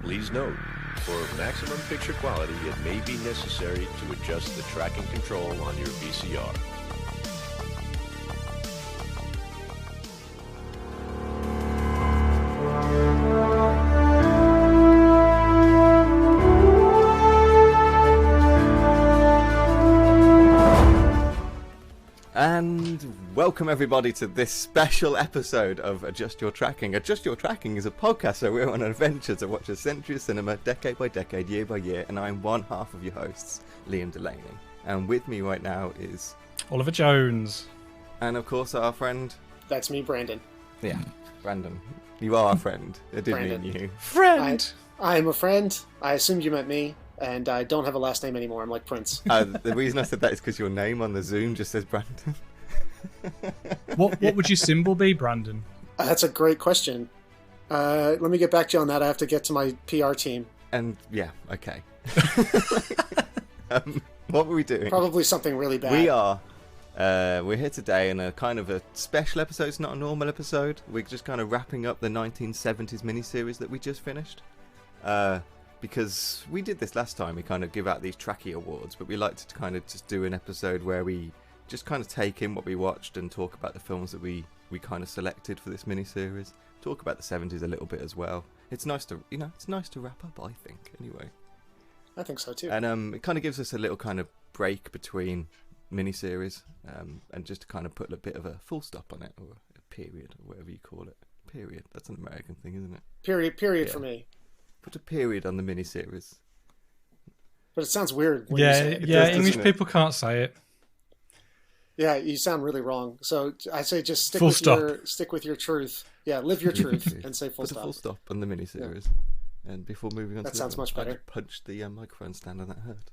Please note, for maximum picture quality, it may be necessary to adjust the tracking control on your VCR. And welcome everybody to this special episode of Adjust Your Tracking. Adjust Your Tracking is a podcast where we're on an adventure to watch a century of cinema, decade by decade, year by year, and I'm one half of your hosts, Liam Delaney. And with me right now is... Oliver Jones. And of course our friend... That's me, Brandon. Yeah, Brandon. You are a friend. I did Brandon. mean you. Friend! I am a friend. I assumed you meant me, and I don't have a last name anymore. I'm like Prince. The reason I said that is because your name on the Zoom just says Brandon. What would your symbol be, Brandon? That's a great question. Let me get back to you on that. I have to get to my PR team. And yeah, okay. What were we doing? Probably something really bad. We are. We're here today in a kind of a special episode. It's not a normal episode. We're just kind of wrapping up the 1970s miniseries that we just finished. Because we did this last time. We kind of give out these Trackie awards, but we like to kind of just do an episode where we just kind of take in what we watched and talk about the films that we kind of selected for this miniseries. Talk about the 70s a little bit as well. It's nice to, it's nice to wrap up, I think, anyway. I think so too. And it kind of gives us a little kind of break between miniseries, and just to kind of put a bit of a full stop on it, or a period, or whatever you call it. Period. That's an American thing, isn't it? Period Yeah. for me. Put a period on the miniseries. But it sounds weird when you say it. Yeah, English people can't say it. Yeah, you sound really wrong. So I say just stick Full with stop. stick with your truth. Yeah, live your truth and say full Put stop. a full stop on the miniseries. Yeah. And before moving on That to sounds much I better. just punched the microphone stand and that hurt.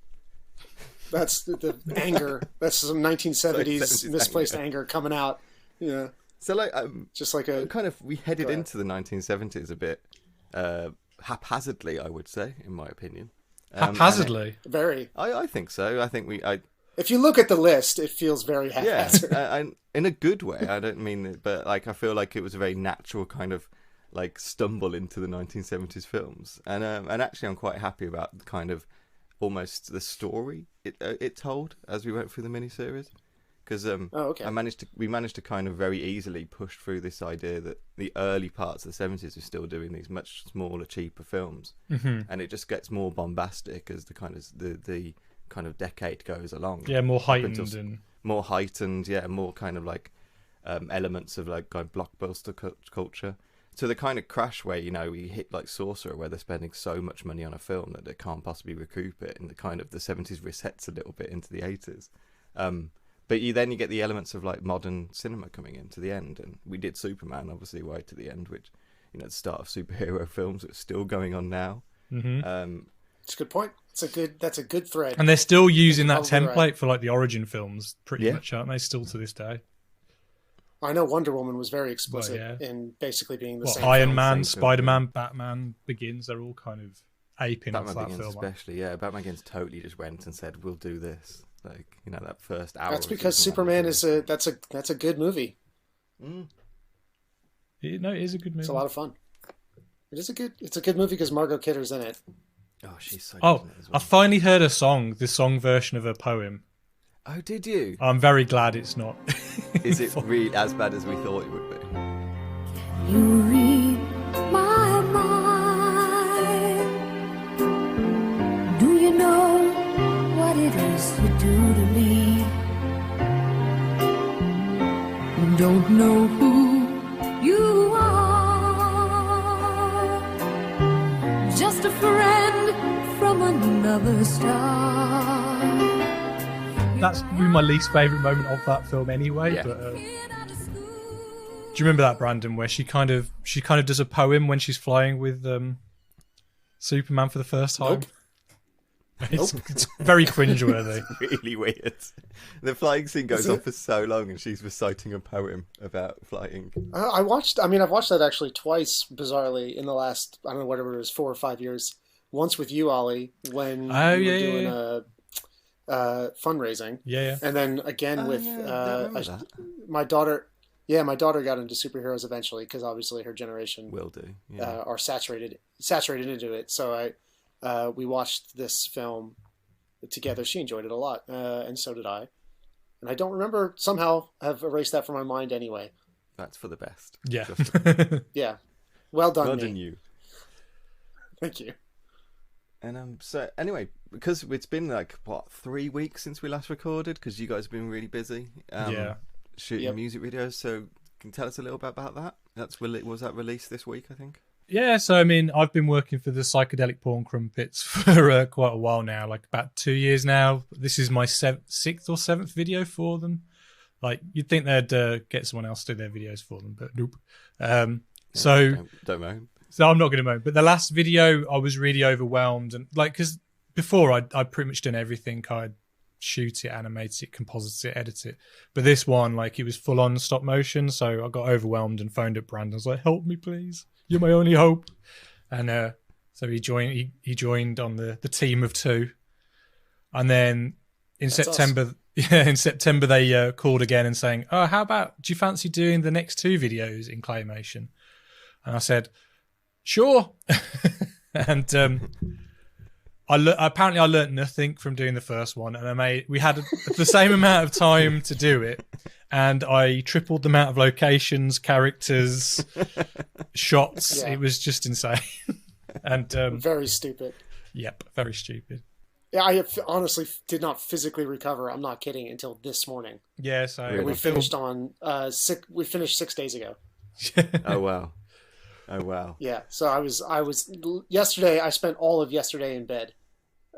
That's the anger. That's some 1970s 70s misplaced anger. anger coming out. Yeah, So like, just like a... we headed Go ahead. into the 1970s a bit haphazardly, I would say, in my opinion. Haphazardly. Very... I think so. I think If you look at the list, it feels very yeah, haphazard. in a good way. I don't mean it, but like I feel like it was a very natural kind of like stumble into the 1970s films, and actually I'm quite happy about the kind of almost the story it told as we went through the miniseries, because okay. we managed to kind of very easily push through this idea that the early parts of the 70s are still doing these much smaller, cheaper films, and it just gets more bombastic as the kind of decade goes along. Yeah, more Up heightened until and... more heightened, yeah, more kind of like elements of like blockbuster culture. So the kind of crash where we hit like Sorcerer, where they're spending so much money on a film that they can't possibly recoup it, and the kind of the 70s resets a little bit into the 80s. But you get the elements of like modern cinema coming into the end, and we did Superman obviously right to the end, which the start of superhero films that's still going on now. Mm-hmm. It's a good point. That's a good thread. And they're still using that Probably template right. for like the origin films, pretty Yeah. much, aren't they? Still to this day. I know Wonder Woman was very explicit Well, yeah. in basically being the Well, same Iron film. Man, Same film, Spider-Man, Batman Begins, they're all kind of aping off Batman that Begins film. especially, yeah. Batman Begins totally just went and said, "We'll do this." Like that first hour. That's of because Superman was- is that's a good movie. Mm. It is a good movie. It's a lot of fun. It's a good movie because Margot Kidder's in it. Oh, she's so Oh, good in it as I well. finally heard the song version of a poem. Oh, did you? I'm very glad it's not. Is it really as bad as we thought it would be? You read my mind. Do you know what it is you do to me? Don't know who you are. Just a friend from another star. That's probably my least favourite moment of that film anyway. Yeah. But, do you remember that, Brandon, where she kind of does a poem when she's flying with Superman for the first time? Nope. It's very cringeworthy. Really weird. The flying scene goes on for so long, and she's reciting a poem about flying. I've watched that actually twice, bizarrely, in the last, I don't know, whatever it was, 4 or 5 years. Once with you, Ollie, when you were doing fundraising. Yeah. And then again with I remember that. my daughter. Yeah, my daughter got into superheroes eventually because obviously her generation Will do. Yeah. are saturated into it. So we watched this film together. She enjoyed it a lot, and so did I. And I don't remember, somehow have erased that from my mind anyway. That's for the best. Yeah. Yeah. Well done, Well me. done, you. Thank you. And so anyway, because it's been like what 3 weeks since we last recorded, because you guys have been really busy. Shooting music videos. So can you tell us a little bit about that? Was that released this week, I think? Yeah, so I mean, I've been working for the Psychedelic Porn Crumpets for quite a while now, like about 2 years now. This is my sixth or seventh video for them. Like, you'd think they'd get someone else to do their videos for them, but nope. Don't moan. So I'm not going to moan. But the last video, I was really overwhelmed, and like, because before I'd pretty much done everything. I'd shoot it, animate it, composite it, edit it. But this one, like, it was full on stop motion, so I got overwhelmed and phoned up Brandon. I was like, "Help me, please. You're my only hope." And so he joined on the team of two. And then in September, they called again and saying, "Oh, how about, do you fancy doing the next two videos in claymation?" And I said, "Sure." And apparently I learnt nothing from doing the first one, and we had the same amount of time to do it, and I tripled the amount of locations, characters, shots. Yeah. It was just insane. And very stupid. Yep, very stupid. Yeah, I honestly did not physically recover. I'm not kidding, until this morning. Yeah, so We finished 6 days ago. Oh wow. Yeah, so I was yesterday. I spent all of yesterday in bed,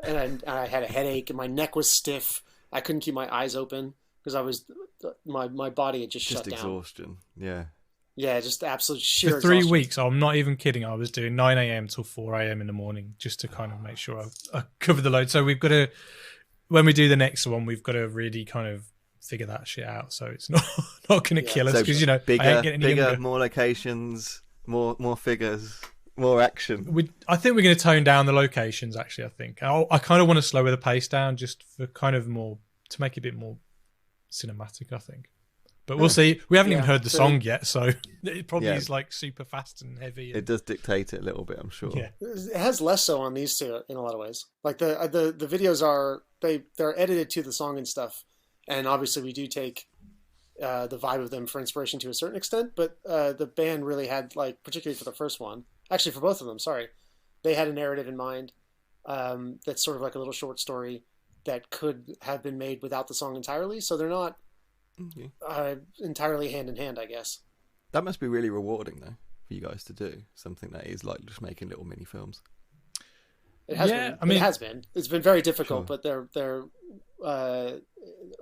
and I had a headache, and my neck was stiff. I couldn't keep my eyes open because my body had just shut down. Exhaustion. Yeah. Yeah, just absolute sheer for 3 exhaustion. weeks. I'm not even kidding. I was doing 9 a.m. till 4 a.m. in the morning just to kind of make sure I cover the load. So we've got to, when we do the next one, we've got to really kind of figure that shit out. So it's not going to kill us, because I ain't getting any younger. More locations, more figures, more action. I think we're going to tone down the locations. Actually, I think I kind of want to slow the pace down just for kind of more, to make it a bit more cinematic, I think. But we'll see. We haven't even heard the song yet, so it probably is like super fast and heavy. It does dictate it a little bit, I'm sure. Yeah. It has less so on these two in a lot of ways. Like the videos they're edited to the song and stuff, and obviously we do take the vibe of them for inspiration to a certain extent. But the band really had, like, particularly for the first one, actually for both of them, sorry, they had a narrative in mind that's sort of like a little short story that could have been made without the song entirely. So they're not entirely hand in hand, I guess. That must be really rewarding, though, for you guys to do something that is like just making little mini films. It has been. I mean, it has been. It's been very difficult, but they're a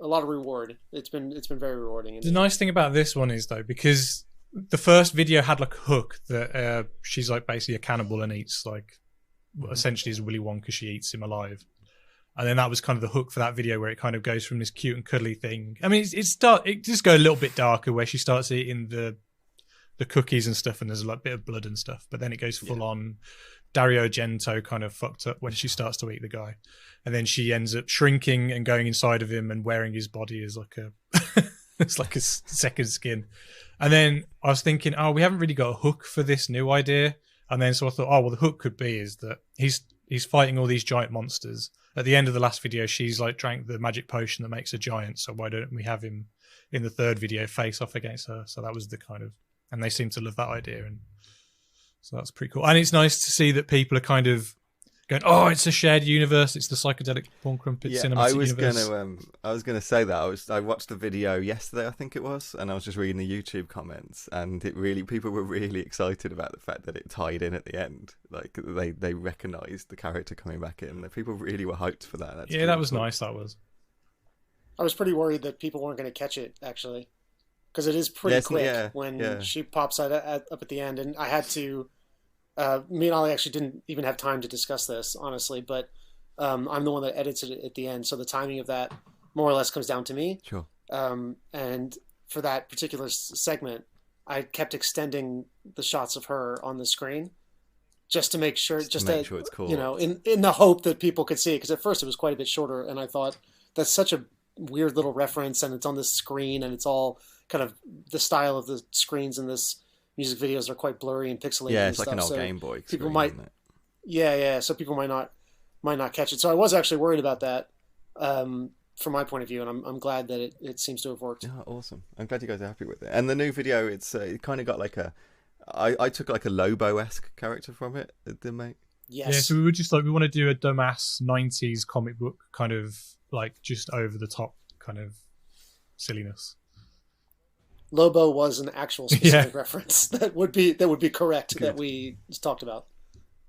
lot of reward. It's been very rewarding. The nice thing about this one is, though, because the first video had like a hook that she's like basically a cannibal and eats, like, essentially is Willy Wonka. She eats him alive. And then that was kind of the hook for that video, where it kind of goes from this cute and cuddly thing. I mean, it just goes a little bit darker, where she starts eating the cookies and stuff, and there's a bit of blood and stuff. But then it goes full on Dario Argento kind of fucked up when she starts to eat the guy, and then she ends up shrinking and going inside of him and wearing his body as like a it's like a second skin. And then I was thinking, oh, we haven't really got a hook for this new idea. And then so I thought, oh well, the hook could be is that he's fighting all these giant monsters. At the end of the last video, she's like drank the magic potion that makes a giant. So why don't we have him in the third video face off against her? So that was the kind of, and they seem to love that idea, and so that's pretty cool. And it's nice to see that people are kind of going, "Oh, it's a shared universe. It's the Psychedelic Porn Crumpets cinematic universe." I was gonna say that I watched the video yesterday, I think it was, and I was just reading the YouTube comments, and people were really excited about the fact that it tied in at the end. Like they recognised the character coming back in. People really were hyped for that. That's that was cool. Nice. That was. I was pretty worried that people weren't going to catch it, actually, because it is pretty quick when she pops up at the end, and I had to. Me and Ollie actually didn't even have time to discuss this, honestly, but I'm the one that edits it at the end, so the timing of that more or less comes down to me. Sure. And for that particular segment, I kept extending the shots of her on the screen just to make sure, just to make sure it's cool. In the hope that people could see it, because at first it was quite a bit shorter, and I thought that's such a weird little reference, and it's on the screen, and it's all kind of the style of the screens in this music videos are quite blurry and pixelated. Yeah, and it's like stuff, an old so Game Boy. People Screen, might, isn't it? yeah. So people might not catch it. So I was actually worried about that from my point of view, and I'm glad that it seems to have worked. Yeah, awesome. I'm glad you guys are happy with it. And the new video, it kind of got like I took like a Lobo-esque character from it, didn't I? Yes. Yeah, so we were just like, we want to do a dumbass 90s comic book kind of like just over the top kind of silliness. Lobo was an actual specific reference that would be correct. Good. That we talked about.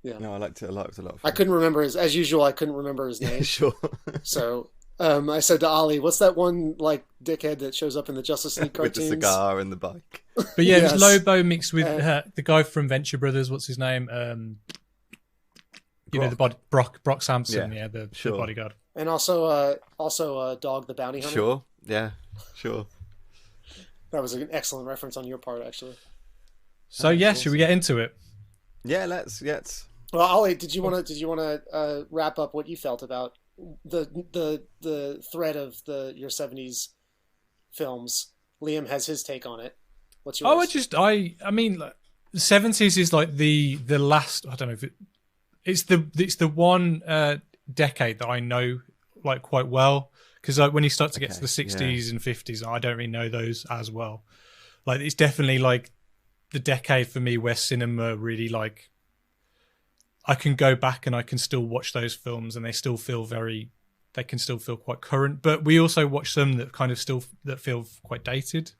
Yeah. No, I liked it a lot. It was a lot of fun. I couldn't remember as usual. I couldn't remember his name. Sure. So I said to Ollie, "What's that one like dickhead that shows up in the Justice League cartoons with the cigar and the bike?" But yeah, yes. It was Lobo mixed with the guy from Venture Brothers. What's his name? You know, Brock Sampson. Yeah, the bodyguard. And also Dog the Bounty Hunter. Sure. Yeah. Sure. That was an excellent reference on your part, actually. So yeah, awesome. Should we get into it? Yeah, let's. Well, Ollie, did you want to wrap up what you felt about the thread of your 70s films? Liam has his take on it. What's yours? I mean, like, the 70s is like the last. I don't know if it's the one decade that I know like quite well. Because like when you start to get to the 60s and 50s, I don't really know those as well. Like it's definitely like the decade for me where cinema really like I can go back and I can still watch those films and they can still feel quite current. But we also watch some that kind of that feel quite dated,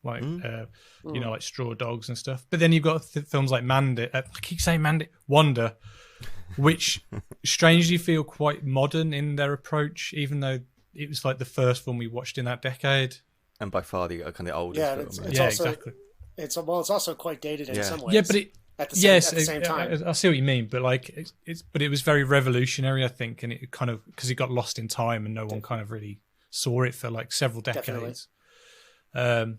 like you know, like Straw Dogs and stuff. But then you've got films like I keep saying Wonder, which strangely feel quite modern in their approach, even though it was like the first film we watched in that decade, and by far the kind of oldest film. It's also, exactly. It's also quite dated in some ways. Yeah, but at the same time, I see what you mean. But like, it was very revolutionary, I think, and it kind of because it got lost in time and no one kind of really saw it for like several decades. But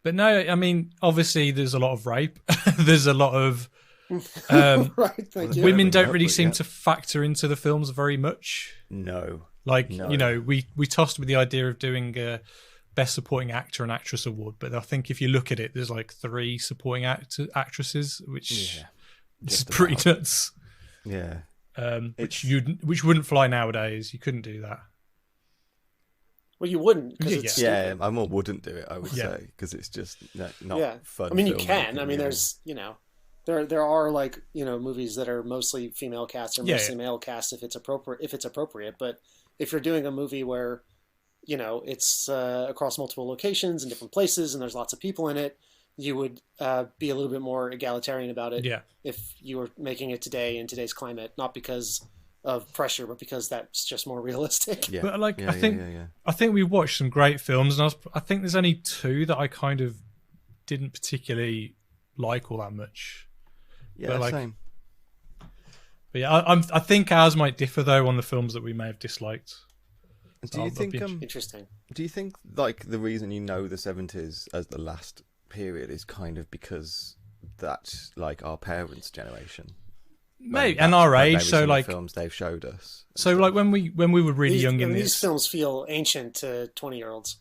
no, I mean, obviously there's a lot of rape. There's a lot of right. Thank you. Women don't really seem to factor into the films very much. No. Like, you know, we tossed with the idea of doing a Best Supporting Actor and Actress award, but I think if you look at it, there's like 3 supporting actresses, which is pretty nuts. Yeah. Which wouldn't fly nowadays. You couldn't do that. Well, you wouldn't because it's stupid. I more wouldn't do it, I would say, because it's just not fun. I mean, you can. I mean, there's, you know, there are like, you know, movies that are mostly female cast or mostly male cast if it's appropriate, but if you're doing a movie where, you know, it's across multiple locations and different places and there's lots of people in it, you would be a little bit more egalitarian about it if you were making it today in today's climate, not because of pressure, but because that's just more realistic. Yeah. But like, I think we watched some great films, and I think there's only 2 that I kind of didn't particularly like all that much. Yeah, but like, same. But yeah, I think ours might differ though on the films that we may have disliked. Do you think interesting? Do you think like the reason you know the 70s as the last period is kind of because that's like our parents' generation? Maybe, and our age. So like films they've showed us. So like when we were really young in these films feel ancient to 20-year-olds.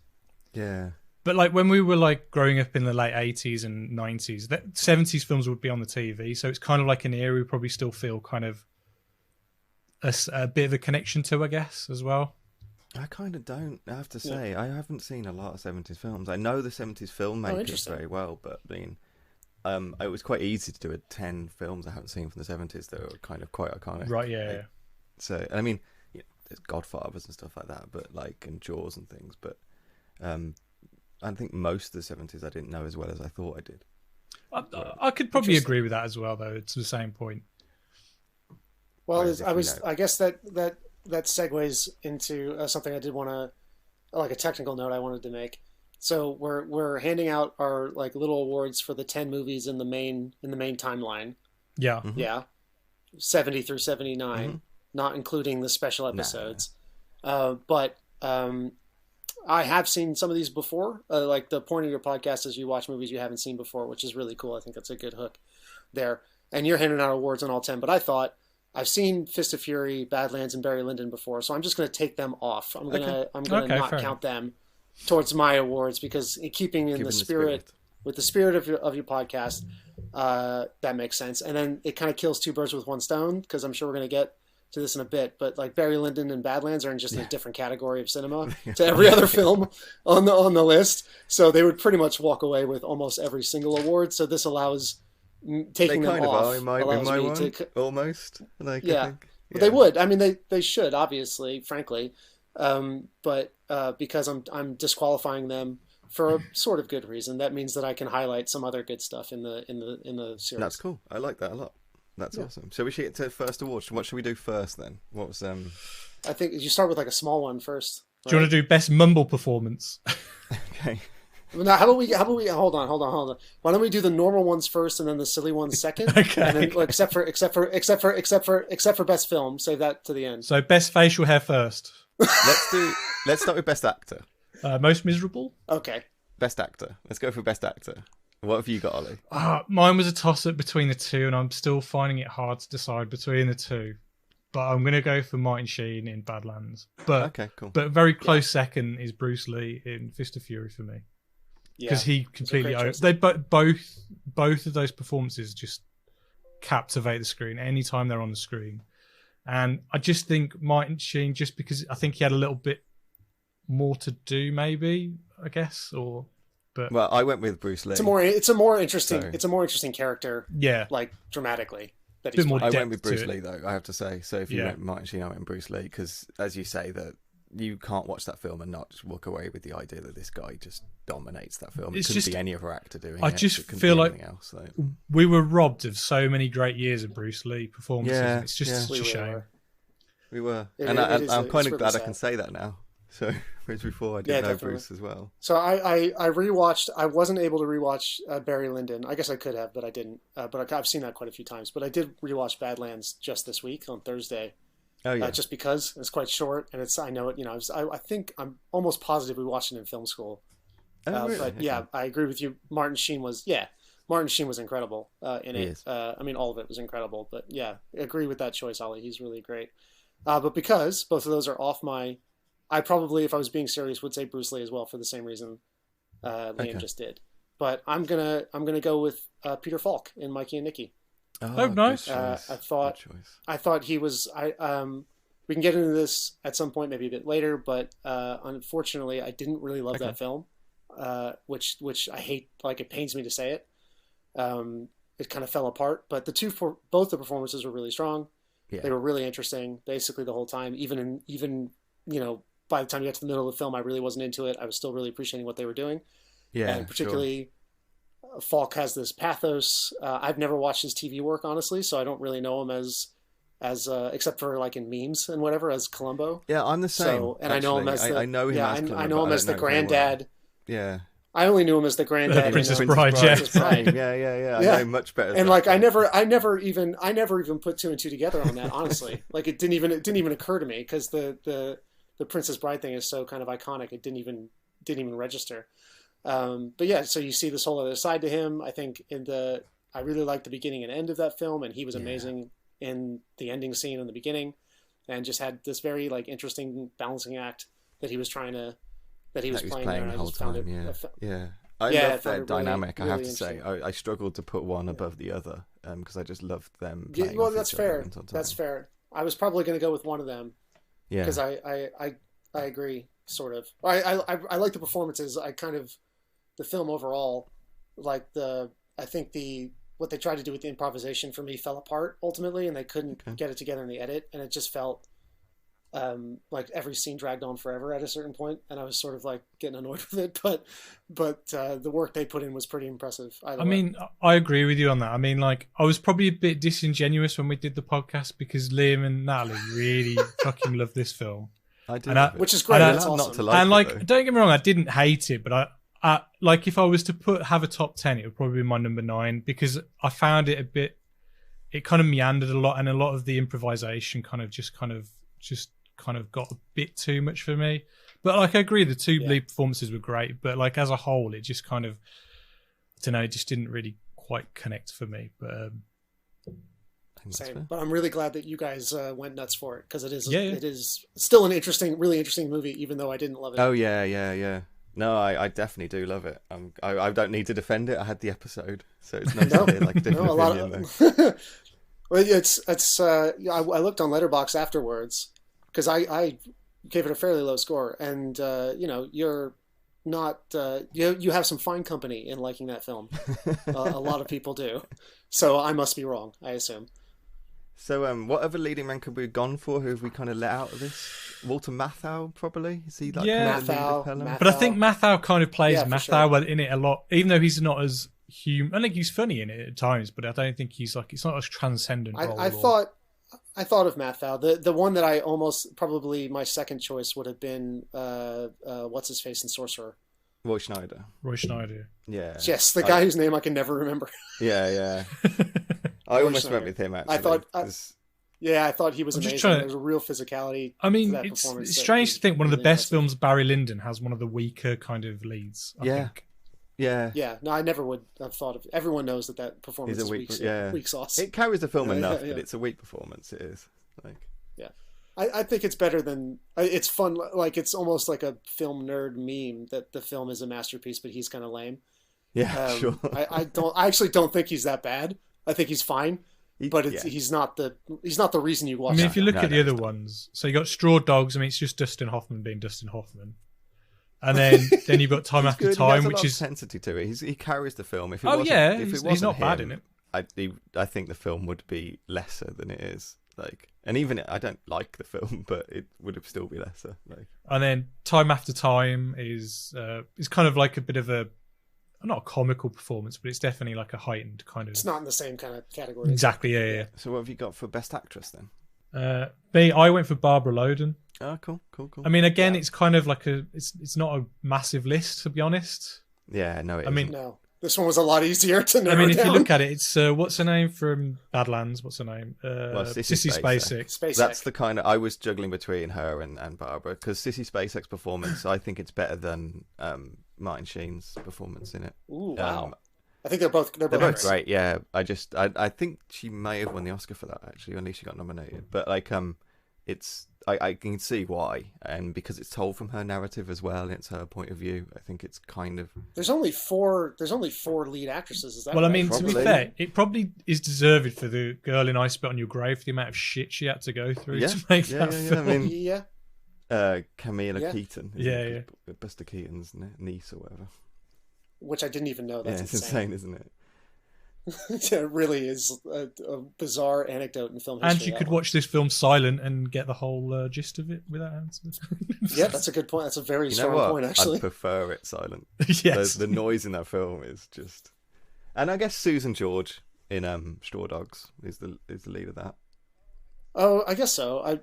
Yeah. But like when we were like growing up in the late 80s and 90s, that 70s films would be on the TV. So it's kind of like an era we probably still feel kind of a bit of a connection to, I guess, as well. I kind of don't, I have to say. I haven't seen a lot of 70s films. I know the 70s filmmakers very well, but I mean, it was quite easy to do 10 films I haven't seen from the 70s that were kind of quite iconic. Right, yeah. So, I mean, you know, there's Godfathers and stuff like that, but like, and Jaws and things, but I think most of the 70s I didn't know as well as I thought I did. I could probably agree with that as well, though. It's the same point. Well, I guess that segues into something I did want to, like a technical note I wanted to make. So we're handing out our like little awards for the 10 movies in the main timeline. Yeah. Mm-hmm. Yeah. 70 through 79, not including the special episodes. But I have seen some of these before. Like the point of your podcast is you watch movies you haven't seen before, which is really cool. I think that's a good hook there. And you're handing out awards on all 10, but I thought I've seen Fist of Fury, Badlands, and Barry Lyndon before, so I'm just going to take them off. I'm gonna not count them. towards my awards because in keeping in the spirit with the spirit of your podcast, that makes sense. And then it kind of kills two birds with one stone because I'm sure we're going to get to this in a bit. But like Barry Lyndon and Badlands are in just a different category of cinema to every other film on the list. So they would pretty much walk away with almost every single award. So this allows taking them off. They kind of are in my one, almost. Like, yeah. I think. But they would. I mean, they should, obviously, frankly. But because I'm disqualifying them for a sort of good reason, that means that I can highlight some other good stuff in the series. That's cool. I like that a lot. That's awesome. So we should get to first awards. What should we do first then? What was I think you start with like a small one first. Right? Do you want to do best mumble performance? Okay. Now, how about we hold on. Why don't we do the normal ones first and then the silly ones second? Okay. And then, except for best film, save that to the end. So best facial hair first. Let's start with best actor. Most miserable? Okay. Best actor. Let's go for best actor. What have you got, Ollie? Mine was a toss-up between the two, and I'm still finding it hard to decide between the two. But I'm going to go for Martin Sheen in Badlands. But okay, cool. But very close second is Bruce Lee in Fist of Fury for me. Because he completely both of those performances just captivate the screen anytime they're on the screen. And I just think Martin Sheen, just because I think he had a little bit more to do, maybe, I guess, but well, I went with Bruce Lee. It's a more interesting character. Yeah, like dramatically. That he's I went with Bruce Lee though. I have to say. So if you went Martin Sheen, I went Bruce Lee because, as you say, that you can't watch that film and not just walk away with the idea that this guy just dominates that film. It couldn't be any other actor doing it. I just feel like else, we were robbed of so many great years of Bruce Lee performances. Yeah, it's just such a shame. We were. I'm kind of glad I can say that now. So, whereas before I didn't know definitely. Bruce as well. So I rewatched. I wasn't able to rewatch Barry Lyndon. I guess I could have, but I didn't. But I've seen that quite a few times. But I did rewatch Badlands just this week on Thursday. Oh yeah. Just because it's quite short, and I know it. I think I'm almost positive we watched it in film school. Really? But yeah, I agree with you. Martin Sheen was incredible in it. I mean, all of it was incredible. But yeah, I agree with that choice, Ollie. He's really great. But because both of those are off I probably, if I was being serious, would say Bruce Lee as well for the same reason Liam just did. But I'm gonna go with Peter Falk in Mikey and Nicky. Oh, nice. I thought he was. We can get into this at some point, maybe a bit later. But unfortunately, I didn't really love that film, which I hate. Like, it pains me to say it. It kind of fell apart. But both the performances were really strong. Yeah. They were really interesting, basically the whole time. Even by the time you got to the middle of the film, I really wasn't into it. I was still really appreciating what they were doing. Yeah, and particularly. Sure. Falk has this pathos. I've never watched his TV work, honestly, so I don't really know him as except for like in memes and whatever, as Columbo. Yeah, I'm the same. So, and actually. I know him as I know him as Columbo, I know him as the granddad. Well. Yeah. I only knew him as the granddad. Princess Bride. Yeah. I know him much better. And like, I never even put two and two together on that. Honestly, like it didn't even occur to me because the Princess Bride thing is so kind of iconic. It didn't even register. But yeah, so you see this whole other side to him. I think I really liked the beginning and end of that film, and he was amazing in the ending scene in the beginning, and just had this very like interesting balancing act that he was playing the whole time. I love their dynamic. Really, I have to say, I struggled to put one above the other because I just loved them. Well, that's fair. That's fair. I was probably going to go with one of them. Yeah, because I agree, sort of. I like the performances. I kind of. The film overall, like I think what they tried to do with the improvisation for me fell apart ultimately, and they couldn't get it together in the edit, and it just felt like every scene dragged on forever at a certain point, and I was sort of like getting annoyed with it. But the work they put in was pretty impressive. I mean, I agree with you on that. I mean, like I was probably a bit disingenuous when we did the podcast because Liam and Natalie really fucking loved this film. I did, which is great. That's awesome. Not to like and like, it, don't get me wrong, I didn't hate it, but like if I was to have a top 10, it would probably be my number 9 because I found it it kind of meandered a lot, and a lot of the improvisation kind of got a bit too much for me. But like I agree, the two lead performances were great, but like as a whole, it just kind of, I don't know, it just didn't really quite connect for me. But same. But I'm really glad that you guys went nuts for it because it is still an really interesting movie, even though I didn't love it. Oh yeah. No, I definitely do love it. I don't need to defend it. I had the episode, so it's nice to hear like a different opinion. Though. Well, I looked on Letterboxd afterwards because I gave it a fairly low score, and you're not you have some fine company in liking that film. A lot of people do, so I must be wrong, I assume. So what other leading man could we have gone for? Who have we kind of let out of this? Walter Matthau, probably. Is he like Matthau. But I think Matthau kind of plays Matthau sure. in it a lot, even though he's not as human. I think he's funny in it at times, but I don't think he's like, it's not as transcendent. I thought of Matthau. The one that I almost, probably my second choice would have been what's his face in Sorcerer. Roy Schneider. Yeah. Yes, the guy whose name I can never remember. Yeah. I almost went with him actually. I thought he was amazing. There's a real physicality. I mean, to that it's performance strange to think one of the really best impressive. films, Barry Lyndon, has one of the weaker kind of leads. I think. Yeah. Yeah, no, I never would have thought of. Everyone knows that performance is weak sauce. It carries the film enough, yeah. but it's a weak performance. It is like. Yeah, I think it's better than. It's fun. Like it's almost like a film nerd meme that the film is a masterpiece, but he's kind of lame. Yeah, sure. I actually don't think he's that bad. I think he's fine. But he's not the reason you watch. I mean, if you look at the other ones, so you got Straw Dogs. I mean, it's just Dustin Hoffman being Dustin Hoffman, and then you've got Time After Time, which is intensity to it. He carries the film. If it he's not bad in it. I think the film would be lesser than it is. Like, and even I don't like the film, but it would have still be lesser. Like, and then Time After Time is kind of like a bit of a. Not a comical performance, but it's definitely like a heightened kind of. It's not in the same kind of category. Exactly, yeah. So what have you got for Best Actress then? I went for Barbara Loden. Oh, cool. I mean, again, it's kind of like it's not a massive list, to be honest. Yeah, no, no. This one was a lot easier to narrow down. If you look at it, it's what's her name from Badlands? What's her name? Sissy Spacek. That's the kind of I was juggling between her and Barbara because Sissy Spacek's performance, I think it's better than Martin Sheen's performance in it. Ooh, wow! I think they're both great. Yeah, I think she may have won the Oscar for that actually, or at least she got nominated. But like it's I can see why, and because it's told from her narrative as well, and it's her point of view. I think it's kind of there's only four lead actresses. Is that well? Right? I mean, Probably. To be fair, it probably is deserved for the girl in I Spit on Your Grave for the amount of shit she had to go through to make that film. I mean, yeah. Camilla Keaton, Buster Keaton's niece or whatever. Which I didn't even know. That's it's insane, isn't it? It really is a bizarre anecdote in film history. And you could watch this film silent and get the whole gist of it without answers. Yeah, that's a good point. That's a very strong point, actually. I prefer it silent. Yes. The noise in that film is just... And I guess Susan George in Straw Dogs is the lead of that. Oh, I guess so.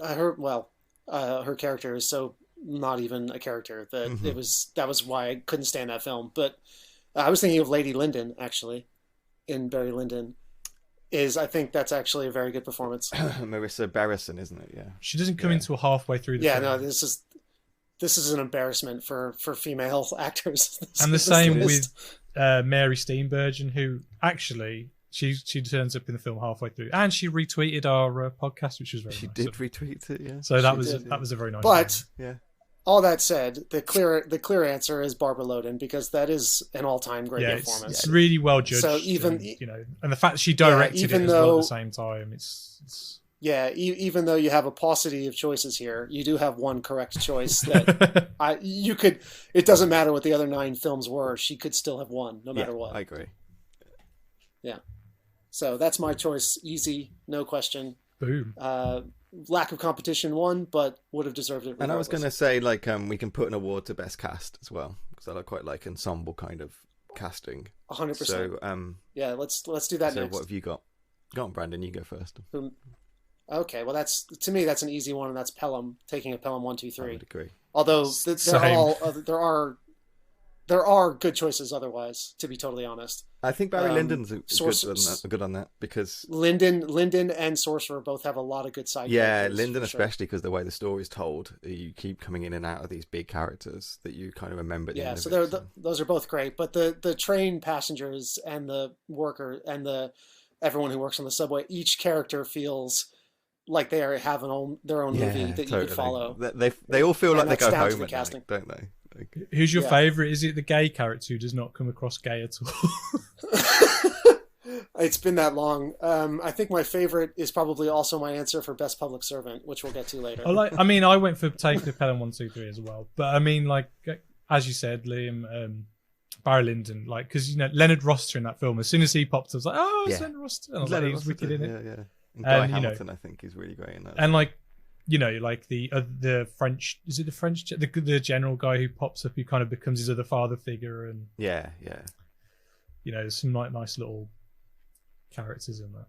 Her character is so not even a character that that was why I couldn't stand that film. But I was thinking of Lady Lyndon, actually. In Barry Lyndon I think that's actually a very good performance. Marissa Barrison, isn't it? Yeah. She doesn't come into halfway through the film. No, this is an embarrassment for female actors. And the same with Mary Steenburgen, who actually she turns up in the film halfway through, and she retweeted our podcast, which was very nice. She did retweet it, yeah. So that was a very nice. But yeah. All that said, the clear answer is Barbara Loden because that is an all-time great performance. It's really well judged. So even and the fact that she directed it as well at the same time, it's even though you have a paucity of choices here, you do have one correct choice that it doesn't matter what the other 9 films were, she could still have won no matter what. I agree. Yeah. So that's my choice, easy, no question. Boom. Lack of competition won, but would have deserved it regardless. And I was going to say, like, we can put an award to best cast as well, because I quite like ensemble kind of casting. 100%. So, yeah, let's do that next. So what have you got? Go on, Brandon, you go first. Okay, well, to me that's an easy one, and that's Pelham, taking a Pelham 1, 2, 3. I would agree. Although there are good choices otherwise, to be totally honest. I think Barry Lyndon's good on that because Lyndon and Sorcerer both have a lot of good side characters. Yeah, Lyndon especially because the way the story's told, you keep coming in and out of these big characters that you kind of remember. At the end of it, those are both great. But the train passengers and the worker and everyone who works on the subway, each character feels like they have their own movie that you could follow. They all feel like they go home at night, don't they? Like, Who's your Yeah. favourite? Is it the gay character who does not come across gay at all? It's been that long. I think my favorite is probably also my answer for best public servant, which we'll get to later. I went for Take the Pelham 1, 2, 3 as well. But I mean, like, as you said, Liam, Barry Lyndon, like, because, you know, Leonard Rossiter in that film, as soon as he popped, I was like, oh, it's Yeah. Leonard Rossiter. And I was like, he's wicked in it. Yeah, yeah. And Guy And, you know, Hamilton, I think, is really great in that. And, like, you know, like the French, is it the French, the general guy who pops up, who kind of becomes his other father figure, and yeah, yeah. you know, there's some nice little characters in that.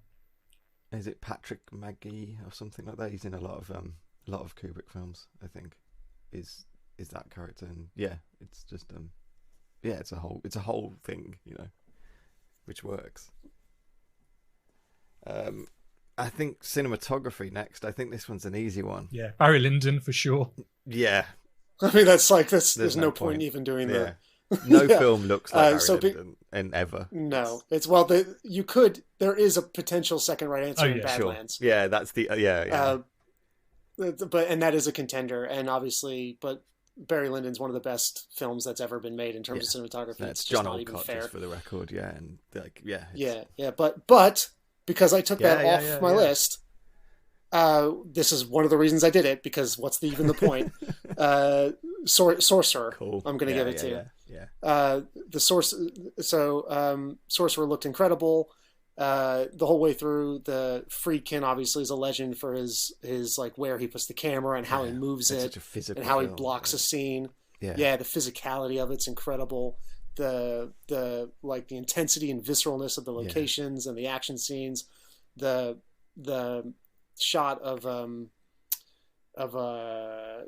Is it Patrick Magee or something like that? He's in a lot of Kubrick films, I think. Is that character? And yeah, it's just yeah, it's a whole thing, you know, which works. I think cinematography next. I think this one's an easy one. Yeah, Barry Lyndon for sure. Yeah, I mean, that's like there's no no point point. even doing yeah. that. No Yeah. film looks like Barry so Lyndon and ever. No, it's you could. There is a potential second right answer in Badlands. Sure. Yeah, that's the yeah. And that is a contender, and obviously, but Barry Lyndon's one of the best films that's ever been made in terms of cinematography. That's It's just John not even Alcott, fair. just for the record. Yeah, and like Yeah. But because I took that off my yeah. list, this is one of the reasons I did it, because what's even the point? Sorcerer. Cool. I'm going to give it to. Yeah. The source. So Sorcerer looked incredible. The whole way through. The Friedkin obviously is a legend for his like where he puts the camera and how he moves It's it, such a physical and how he film, blocks a scene. Yeah. The physicality of it's incredible. The like the intensity and visceralness of the locations and the action scenes. The shot of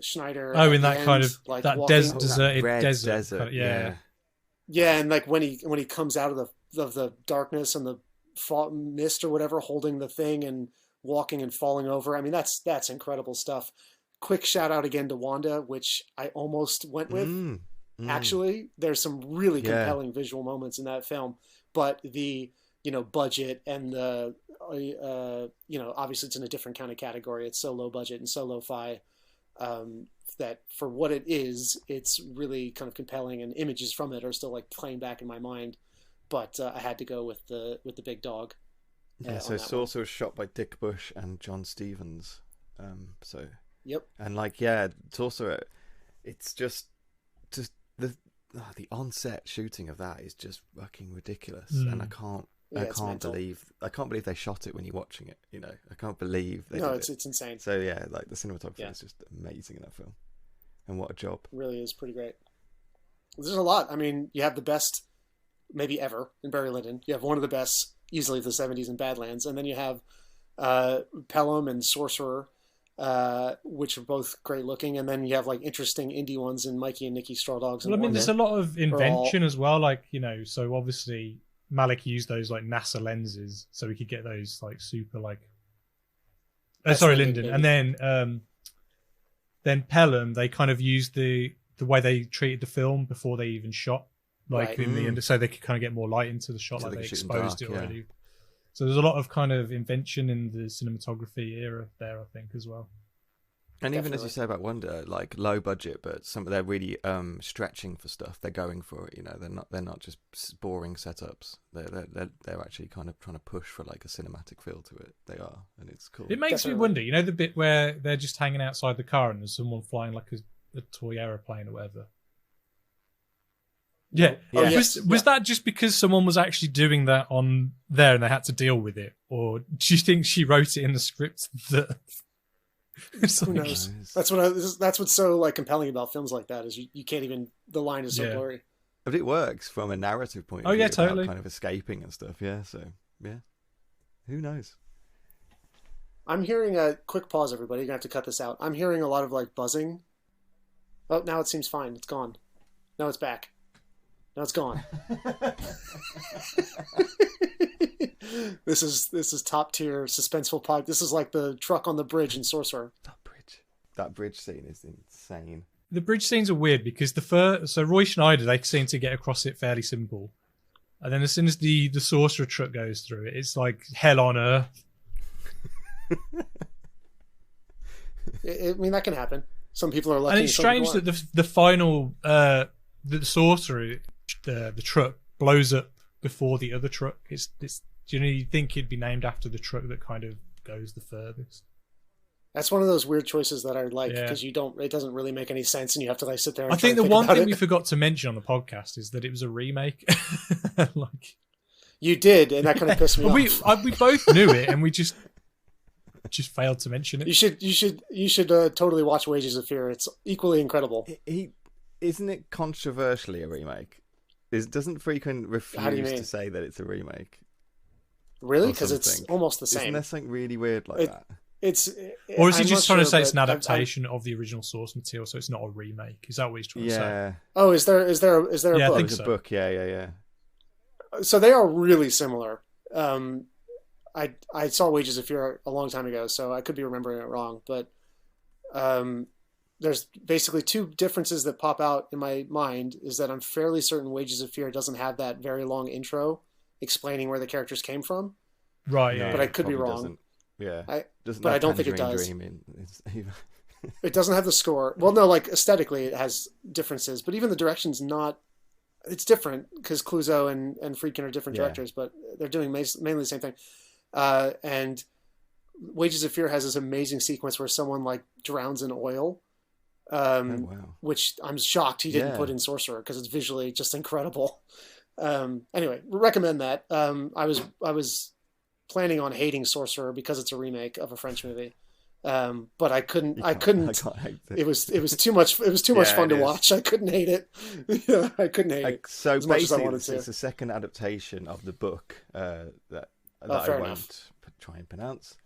Schneider. Oh, in that kind of like that walking, deserted red desert. Kind of, yeah, and like when he comes out of the darkness and the mist or whatever, holding the thing and walking and falling over. I mean, that's incredible stuff. Quick shout out again to Wanda, which I almost went with. Actually, there's some really compelling visual moments in that film, but the budget and the obviously it's in a different kind of category. It's so low budget and so lo-fi that for what it is, it's really kind of compelling, and images from it are still like playing back in my mind. But I had to go with the big dog. So Sorcerer was shot by Dick Bush and John Stevens. Yep. And like Sorcerer, it's just the on-set shooting of that is just fucking ridiculous, and I can't believe they shot it when you're watching it. You know, I can't believe they did it. It's insane. So yeah, like the cinematography is just amazing in that film, and what a job! It really is pretty great. There's a lot. I mean, you have the best maybe ever in Barry Lyndon. You have one of the best easily of the 70s in Badlands, and then you have Pelham and Sorcerer, which are both great looking, and then you have like interesting indie ones in Mikey and Nicky Straw Dogs. Well, I mean, there's a lot of invention as well. Like, so obviously Malick used those like NASA lenses, so we could get those like super like. Lyndon, and then Pelham, they kind of used the way they treated the film before they even shot, like in the end, so they could kind of get more light into the shot, so like they exposed it already. So there's a lot of kind of invention in the cinematography era there, I think, as well. And even as you say about Wonder, like low budget, but they're really stretching for stuff. They're going for it. They're not just boring setups. They're actually kind of trying to push for like a cinematic feel to it. They are, and it's cool. It makes me wonder. The bit where they're just hanging outside the car and there's someone flying like a toy aeroplane or whatever. Yeah. Was that just because someone was actually doing that on there and they had to deal with it, or do you think she wrote it in the script that? Who knows? That's what's so like compelling about films like that, is you can't even, the line is so blurry. But it works from a narrative point of view. Oh yeah, totally. Kind of escaping and stuff. Yeah. So yeah, who knows? I'm hearing a quick pause. Everybody, you're gonna have to cut this out. I'm hearing a lot of like buzzing. Oh, now it seems fine. It's gone. Now it's back. Now it's gone. This is top tier suspenseful pod. This is like the truck on the bridge in Sorcerer. That bridge scene is insane. The bridge scenes are weird because so Roy Schneider, they seem to get across it fairly simple, and then as soon as the Sorcerer truck goes through it, it's like hell on earth. I mean, that can happen. Some people are lucky. And it's some strange people that aren't. the final the sorcerer, the truck blows up before the other truck. It's you'd think it'd be named after the truck that kind of goes the furthest. That's one of those weird choices that I like Yeah. because it doesn't really make any sense, and you have to like sit there. And I try think to the one about thing it. we forgot to mention on the podcast is that it was a remake. Like, You did, and that kind of pissed me off. we both knew it, and we just failed to mention it. You should totally watch Wages of Fear. It's equally incredible. Isn't it controversially a remake? Doesn't Freakin' How do you refuse mean? to say that it's a remake? Really? Or Because it's something? almost the Isn't same. there something really weird like that? Or is he I'm just not trying to sure, say it's an but adaptation of the original source material, so it's not a remake? Is that what he's trying to say? Yeah. Oh, is there a Yeah, I book? think There's so. a book, yeah. So they are really similar. I saw Wages of Fear a long time ago, so I could be remembering it wrong. But there's basically two differences that pop out in my mind. Is that I'm fairly certain Wages of Fear doesn't have that very long intro explaining where the characters came from. Right, No, yeah. But I could be probably wrong. doesn't. Yeah. Doesn't but have I don't think it Tangerine does. Dream either. It doesn't have the score. Well, no, like aesthetically it has differences, but even the direction's not. It's different because Clouseau and Friedkin are different Yeah. directors, but they're doing mainly the same thing. And Wages of Fear has this amazing sequence where someone like drowns in oil, Oh, wow. which I'm shocked he didn't Yeah. put in Sorcerer because it's visually just incredible. Anyway, recommend that. I was planning on hating Sorcerer because it's a remake of a French movie, but I couldn't. I couldn't. can't hate It was too much. It was too much Yeah, fun it to is. watch. I couldn't hate it. Yeah, I couldn't hate it. So as much as I basically, wanted to. it's a second adaptation of the book that I fair won't enough. try and pronounce.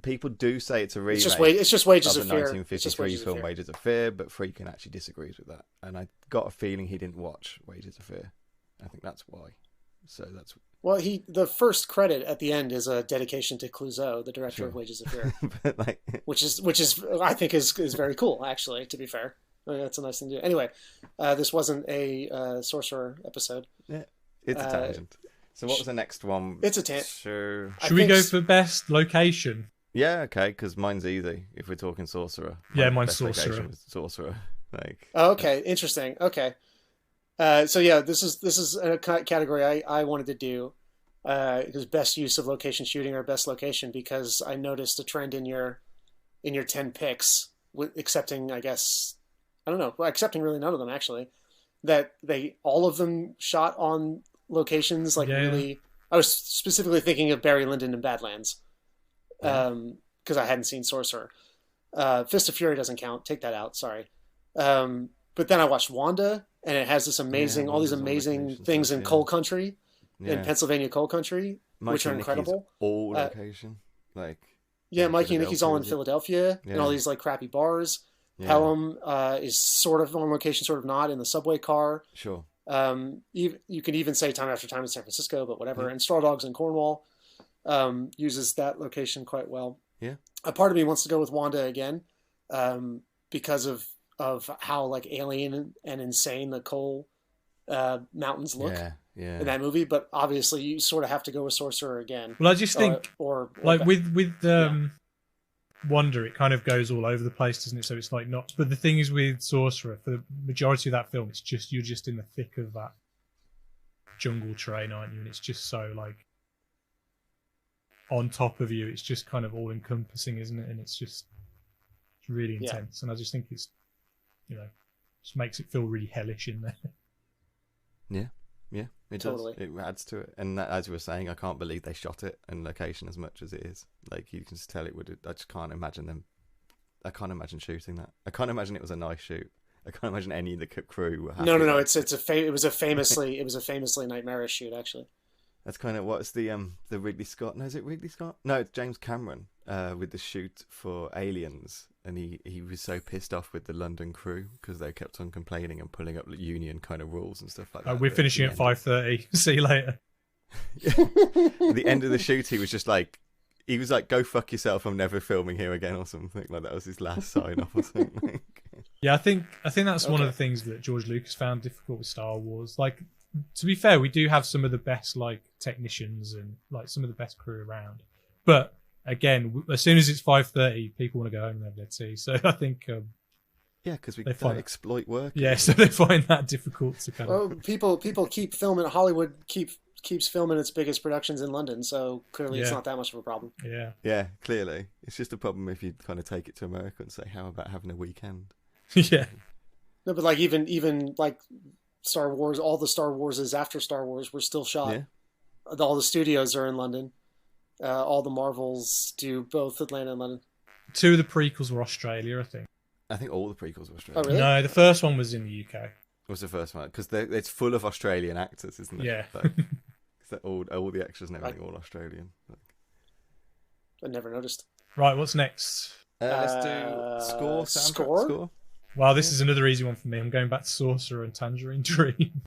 People do say it's a remake. It's just Wages of of the Fear. It's just 1953 Wages of film Fear. Wages of Fear, but Freakin' actually disagrees with that, and I got a feeling he didn't watch Wages of Fear. I think that's why. So that's Well, the first credit at the end is a dedication to Clouseau, the director Sure. of Wages of Fear, but like which is I think is very cool. Actually, to be fair, that's a nice thing to do. Anyway, this wasn't a Sorcerer episode. it's a tangent. So what was the next one? It's a tangent. Sure. I Should we think go s- for best location? Yeah, okay, because mine's easy. If we're talking Sorcerer. Yeah, My mine's best location Sorcerer. was Sorcerer. Like. Oh, okay, interesting. Okay, so yeah, this is a category I wanted to do. It was best use of location shooting or best location because I noticed a trend in your 10 picks, excepting I guess I don't know, excepting really none of them actually, that all of them shot on locations like Yeah. really. I was specifically thinking of Barry Lyndon and Badlands, because I hadn't seen Sorcerer. Fist of Fury doesn't count. Take that out. Sorry. But then I watched Wanda, and it has this amazing, all these Wanda's on amazing location things stuff, in yeah. coal country, Yeah. in Pennsylvania coal country, which are and Nikki's incredible. all Uh, location, like Yeah, in Mikey and Nikki's all in Philadelphia, Philadelphia, and all Yeah. these like crappy bars. yeah, Pelham is sort of on location, sort of not, in the subway car. sure, You can even say Time After Time in San Francisco, but whatever. Yeah. And Straw Dogs in Cornwall uses that location quite well. Yeah. A part of me wants to go with Wanda again, because of how like alien and insane the coal mountains look yeah. in that movie. But obviously, you sort of have to go with Sorcerer again. Well, I just think or like with Wonder, it kind of goes all over the place, doesn't it? So it's like not. But the thing is with Sorcerer, for the majority of that film, it's just you're just in the thick of that jungle terrain, aren't you? And it's just so like on top of you. It's just kind of all encompassing, isn't it? And it's just really Yeah. intense. And I just think it's just makes it feel really hellish in there. Yeah, it Totally. does. It adds to it. And that, as we were saying, I can't believe they shot it in location as much as it is. Like, you can just tell it would. I just can't imagine them. I can't imagine shooting that. I can't imagine it was a nice shoot. I can't imagine any of the crew were happy. No. with it. It was a famously nightmarish shoot actually. That's kind of what's the Ridley Scott? No, is it Ridley Scott? No, it's James Cameron with the shoot for Aliens, and he was so pissed off with the London crew because they kept on complaining and pulling up union kind of rules and stuff like that. We're But finishing at the 5:30. See you later. At the end of the shoot, he was like, "Go fuck yourself! I'm never filming here again," or something like that. Was his last sign off or something. Yeah, I think that's one of the things that George Lucas found difficult with Star Wars. Like, to be fair, we do have some of the best like technicians and like some of the best crew around, but again, as soon as it's 5:30, people want to go home and have their tea. So I think, Yeah, because we They don't find- exploit work. yeah, so they find that difficult to kind of. Well, people keep filming. Hollywood keeps filming its biggest productions in London, so clearly it's Yeah. not that much of a problem. Yeah, Yeah, clearly. It's just a problem if you kind of take it to America and say, how about having a weekend? yeah, No, but like even like Star Wars, all the Star Warses after Star Wars were still shot. Yeah. All the studios are in London. All the Marvels do both Atlanta and London. 2 of the prequels were Australia, I think. I think all the prequels were Australian. Oh, really? No, the first one was in the UK. Was the first one because it's full of Australian actors, isn't it? Yeah. Like, 'cause all the extras and everything all Australian. Like, I never noticed. Right, what's next? let's do score. Score? Score. Wow, this is another easy one for me. I'm going back to Sorcerer and Tangerine Dream.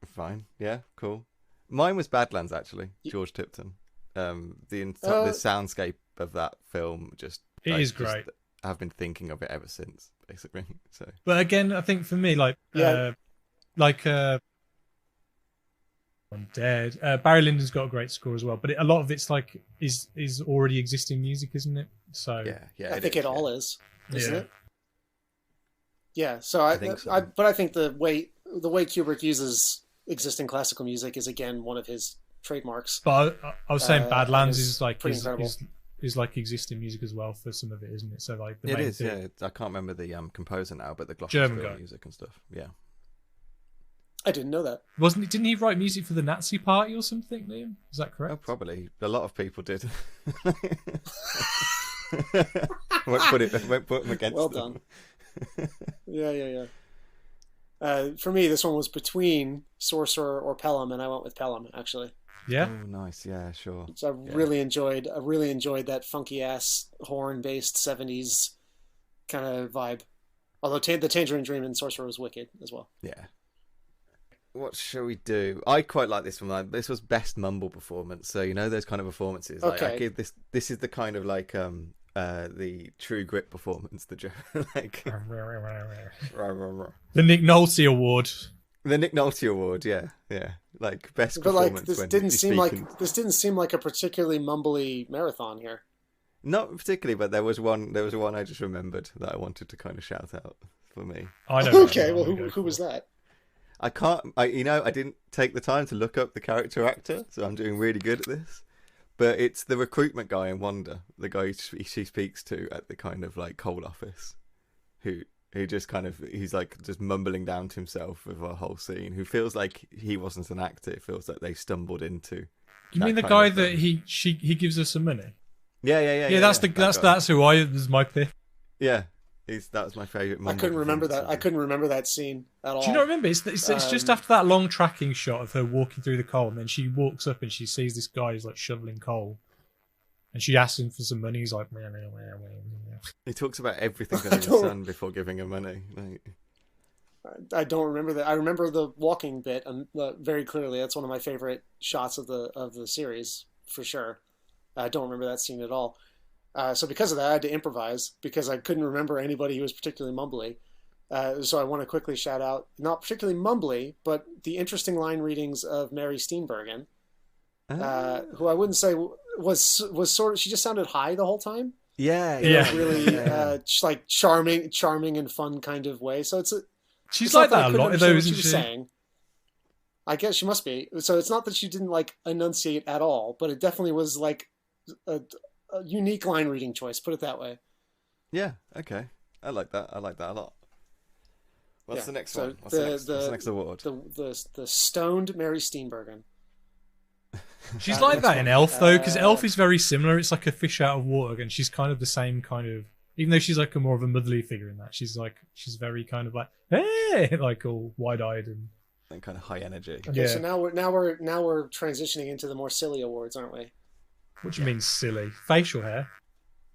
Fine. Yeah. Cool. Mine was Badlands actually. George Tipton. The soundscape of that film It is great. I've been thinking of it ever since, basically. So But again, I think for me, like Undead. Barry Lyndon's got a great score as well, but a lot of it's like is already existing music, isn't it? So yeah. I think it all is, isn't Yeah. it? Yeah. So I think so. but I think the way Kubrick uses existing classical music is again one of his trademarks. But I was saying Badlands it's is like pretty incredible. is like existing music as well for some of it, isn't it? So like the It main is. thing- Yeah. I can't remember the composer now, but the German Glockenspiel guy. music and stuff. Yeah. I didn't know that. Didn't he write music for the Nazi Party or something, Liam? Is that correct? Oh, probably. A lot of people did. won't put them against Well them. done. Yeah. For me, this one was between Sorcerer or Pelham, and I went with Pelham actually. Yeah. Oh, nice. Yeah, sure. So I really enjoyed that funky ass horn based '70s kind of vibe. Although the Tangerine Dream and Sorcerer was wicked as well. Yeah. What shall we do? I quite like this one. This was best mumble performance. So you know those kind of performances. Like, Okay. I give this. This is the kind of like the True Grit performance. The like The Nick Nolte Award. the Nick Nolte Award. Yeah. Like best But performance. like this when didn't he's seem speaking. didn't seem like a particularly mumbly marathon here. Not particularly, but there was one. There was one I just remembered that I wanted to kind of shout out for me. I know. Okay, well who was that? I can't. I didn't take the time to look up the character actor, so I'm doing really good at this. But it's the recruitment guy in Wonder, the guy she speaks to at the kind of like coal office, who just kind of he's like just mumbling down to himself with a whole scene. Who feels like he wasn't an actor. It feels like they stumbled into. You that mean the kind guy of that thing. he gives us some money? Yeah. That's that guy. that's who I was my pick. Yeah, that was my favorite. I couldn't remember that. I couldn't remember that scene at all. Do you not remember? It's just after that long tracking shot of her walking through the coal, and then she walks up and she sees this guy who's like shoveling coal, and she asks him for some money. He's like, meh, meh, meh, meh. He talks about everything under the sun before giving her money. Like, I don't remember that. I remember the walking bit very clearly. That's one of my favorite shots of the series for sure. I don't remember that scene at all. So because of that, I had to improvise because I couldn't remember anybody who was particularly mumbly. So I want to quickly shout out, not particularly mumbly, but the interesting line readings of Mary Steenburgen, who I wouldn't say was sort of, she just sounded high the whole time. yeah, In a really like charming and fun kind of way. So She's it's not like that I a couldn't lot, understand though, what isn't she was she? saying. I guess she must be. So it's not that she didn't like enunciate at all, but it definitely was like a unique line reading choice. Put it that way. Yeah, okay. I like that. I like that a lot. What's Yeah, the next so one? What's the next award? The stoned Mary Steenburgen. She's like that in Elf though, because Elf is very similar. It's like a fish out of water, and she's kind of the same kind of. Even though she's like a more of a motherly figure in that, she's very kind of like hey, like all wide-eyed and kind of high energy. Okay, Yeah. so now we're transitioning into the more silly awards, aren't we? What do you mean silly? Facial hair.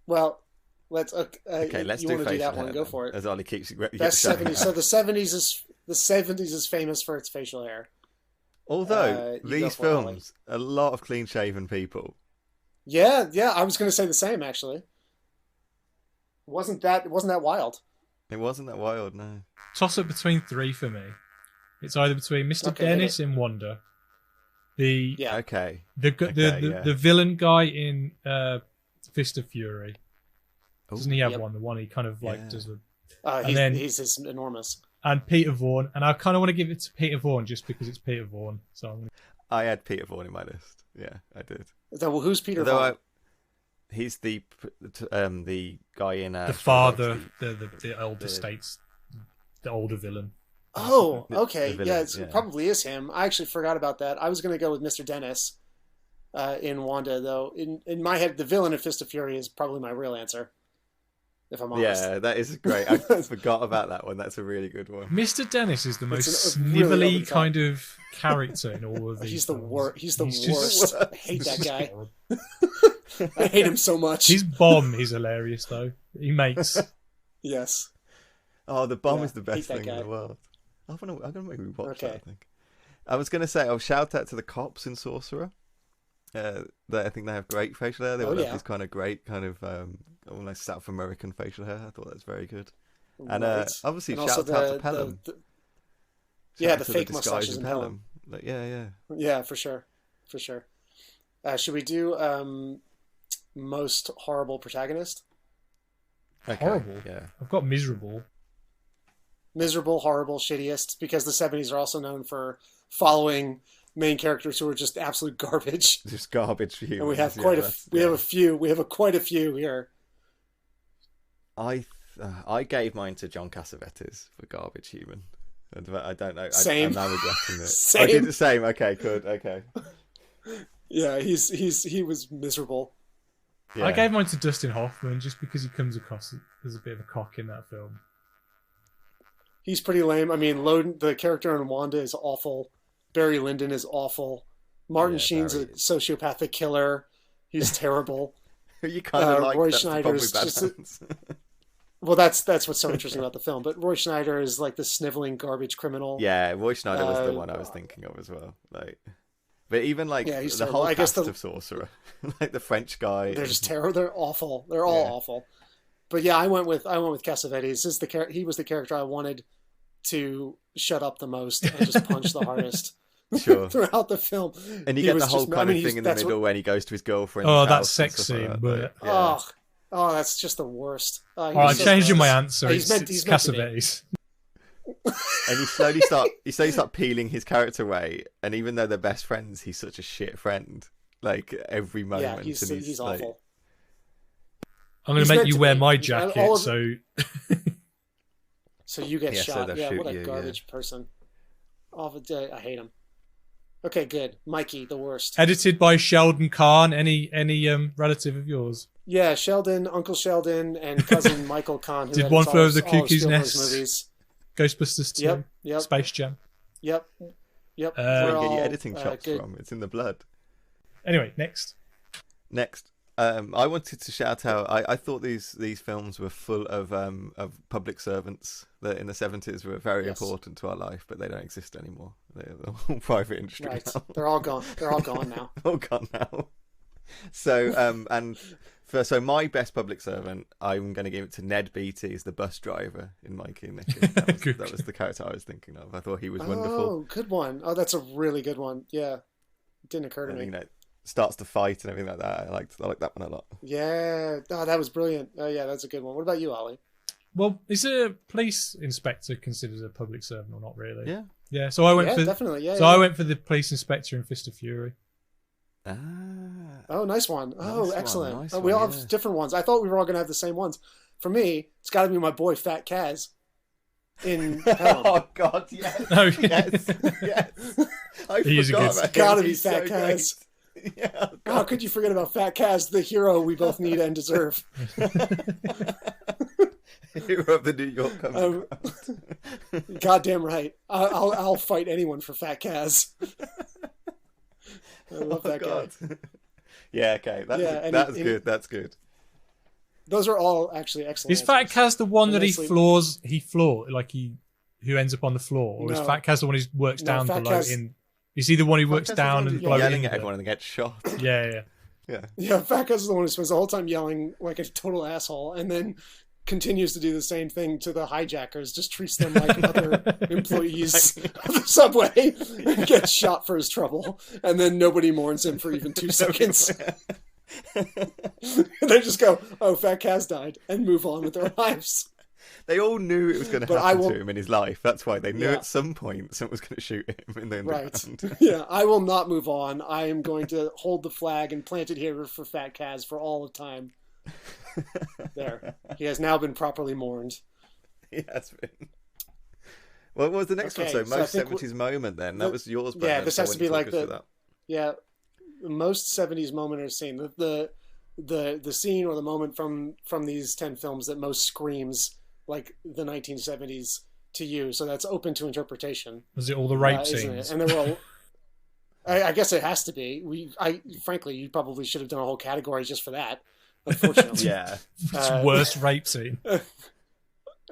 Well, let's. Okay, let's you do want to do facial that one? hair Go then, for it. As Ollie keeps. That's 70s. So the 70s is famous for its facial hair. Although you go these for it, Ollie. films, a lot of clean-shaven people. Yeah. I was going to say the same actually. Wasn't that wild? It wasn't that wild, no. Toss up between 3 for me. It's either between Mr. Okay, Dennis in Wonder, Yeah. Okay. the Okay, yeah. villain guy in Fist of Fury. Oh, Doesn't he have Yep. one? The one he kind of like Yeah. does the... He's enormous. And Peter Vaughan. And I kind of want to give it to Peter Vaughan just because it's Peter Vaughan. So I'm gonna... I had Peter Vaughan in my list. Yeah, I did. Well, who's Peter Although Vaughan? he's the guy in the father, the elder states, the older villain. Oh, The okay. villain, It probably is him. I actually forgot about that. I was going to go with Mr. Dennis in Wanda, though. In my head, the villain of Fist of Fury is probably my real answer, if I'm honest. Yeah, that is great. I forgot about that one. That's a really good one. Mr. Dennis is the most It's a really snivelly over the top. kind of character in all of these. He's the films. worst. He's the He's worst. just- I hate he's that just guy. horrible. I hate him so much. His bomb is hilarious though. He makes Yes. Oh, the bomb Yeah, is the hate best that thing in guy. the world. I'm gonna maybe watch Okay. that. I think. I was gonna say, shout out to the cops in Sorcerer. I think they have great facial hair. They all have this kind of great, kind of almost South American facial hair. I thought that's very good. And Right. obviously, And also shout out to Pelham. Yeah, Shout the out to fake disguise mustaches in in Pelham. Like, yeah. Yeah, for sure. For sure. Should we do most horrible protagonist? Okay, horrible. Yeah. I've got miserable. Miserable, horrible, shittiest, because the 70s are also known for following main characters who are just absolute garbage. Just garbage humans. And we have quite a few here. I gave mine to John Cassavetes for garbage human. And I don't know. Same. I'm now regretting it. Same. I did the same. Okay, good. Okay. Yeah, he was miserable. Yeah. I gave mine to Dustin Hoffman just because he comes across as a bit of a cock in that film. He's pretty lame. I mean, the character in Wanda is awful. Barry Lyndon is awful. Martin Yeah, Sheen's Barry a sociopathic killer. He's terrible. You kind of like Roy that's Schneider's probably just balance. Well, that's what's so interesting about the film. But Roy Schneider is like the sniveling garbage criminal. Yeah, Roy Schneider was the Uh, one I was thinking of as well. Like, but even like Yeah, he's the terrible. whole I guess cast the- of Sorcerer, like the French guy. They're just terrible. They're awful. They're all Yeah. awful. But yeah, I went with Cassavetes. He was the character I wanted to shut up the most and just punch the hardest Sure. throughout the film. And you He get was the whole just- I kind mean, of he's- thing in the that's middle when he goes to his girlfriend. Oh, that sex scene, but- yeah. Oh, that's just the worst. Oh, I'm changing my answer. He's meant to be. Cassavetes. And you slowly start peeling his character away. And even though they're best friends, he's such a shit friend. Like every moment, Yeah, he's like, awful. I'm going He's to make meant you to wear be. my All jacket, of- so So you get Yeah, so shot. they'll Yeah, shoot what a you, yeah. garbage person. Off a day, I hate him. Okay, good. Mikey, the worst. edited by Sheldon Kahn. Any relative of yours? Yeah, Sheldon, Uncle Sheldon, and cousin Michael Kahn. Who Did edits One Flew all Over the of- all of Cuckoo's Spielberg's Nest. Movies. Ghostbusters 2, Yep. Space Jam. Yep. Uh, We're where you get all, your editing chops good. from. It's in the blood. Anyway, next. Next, I wanted to shout out. I thought these films were full of public servants that in the 70s were very Yes. important to our life, but they don't exist anymore. They're all private industry Right. now. They're all gone. They're all gone now. All gone now. So so my best public servant, I'm going to give it to Ned Beatty, as the bus driver in Mikey and Nicky. That was the character I was thinking of. I thought he was wonderful. Oh, good one. Oh, that's a really good one. Yeah. It didn't occur to And, me. you know, starts to fight and everything like that. I like that one a lot. Yeah. Oh, that was brilliant. Oh, yeah, that's a good one. What about you, Ollie? Well, is a police inspector considered a public servant or not really? Yeah. Yeah. So I went Yeah, for definitely. Yeah. so yeah. I went for the police inspector in Fist of Fury. Ah. Oh, nice one. Oh, Nice one, excellent. nice We one, all yeah. have different ones. I thought we were all going to have the same ones. For me, it's got to be my boy Fat Kaz in Pelham. Oh God, yes, Oh, yes, yes. I He is a forgot good- about him. Gotta be He's Fat so Kaz. great. Yeah, oh, How God. could you forget about Fat Kaz, the hero we both need and deserve? Hero of the New York Comic. Goddamn right. I'll fight anyone for Fat Kaz. I love that guy. Yeah, okay, Yeah, and that's he- good. That's good. Those are all actually excellent. Is Fat answers. Kaz the one that he Honestly- floors? Who ends up on the floor, or is No. Fat Kaz the one who works No, down Fat below? Kaz- Is he the one who works That's down the one and who's below? yelling in at the- everyone and gets shot. Yeah. Yeah. Yeah, Fat Kaz is the one who spends the whole time yelling like a total asshole, and then continues to do the same thing to the hijackers. Just treats them like other employees of the subway, and gets shot for his trouble, and then nobody mourns him for even 2 seconds. They just go, "Oh, Fat Kaz died," and move on with their lives. They all knew it was going to But happen to him in his life. That's why they knew Yeah. at some point someone was going to shoot him in the underground. Right. Yeah, I will not move on. I am going to hold the flag and plant it here for Fat Kaz for all of time. There. He has now been properly mourned. He has been. What was the next one? So so I most think 70s moment then. That was yours, Brandon. Yeah, this so has why to don't be you like talk us through that? the most 70s moment or scene. The scene or the moment from these 10 films that most screams like the 1970s to you. So that's open to interpretation. Was it all the rape isn't scenes? it? And there were all, I guess it has to be. Frankly, you probably should have done a whole category just for that. Unfortunately. Yeah. Worst rape scene.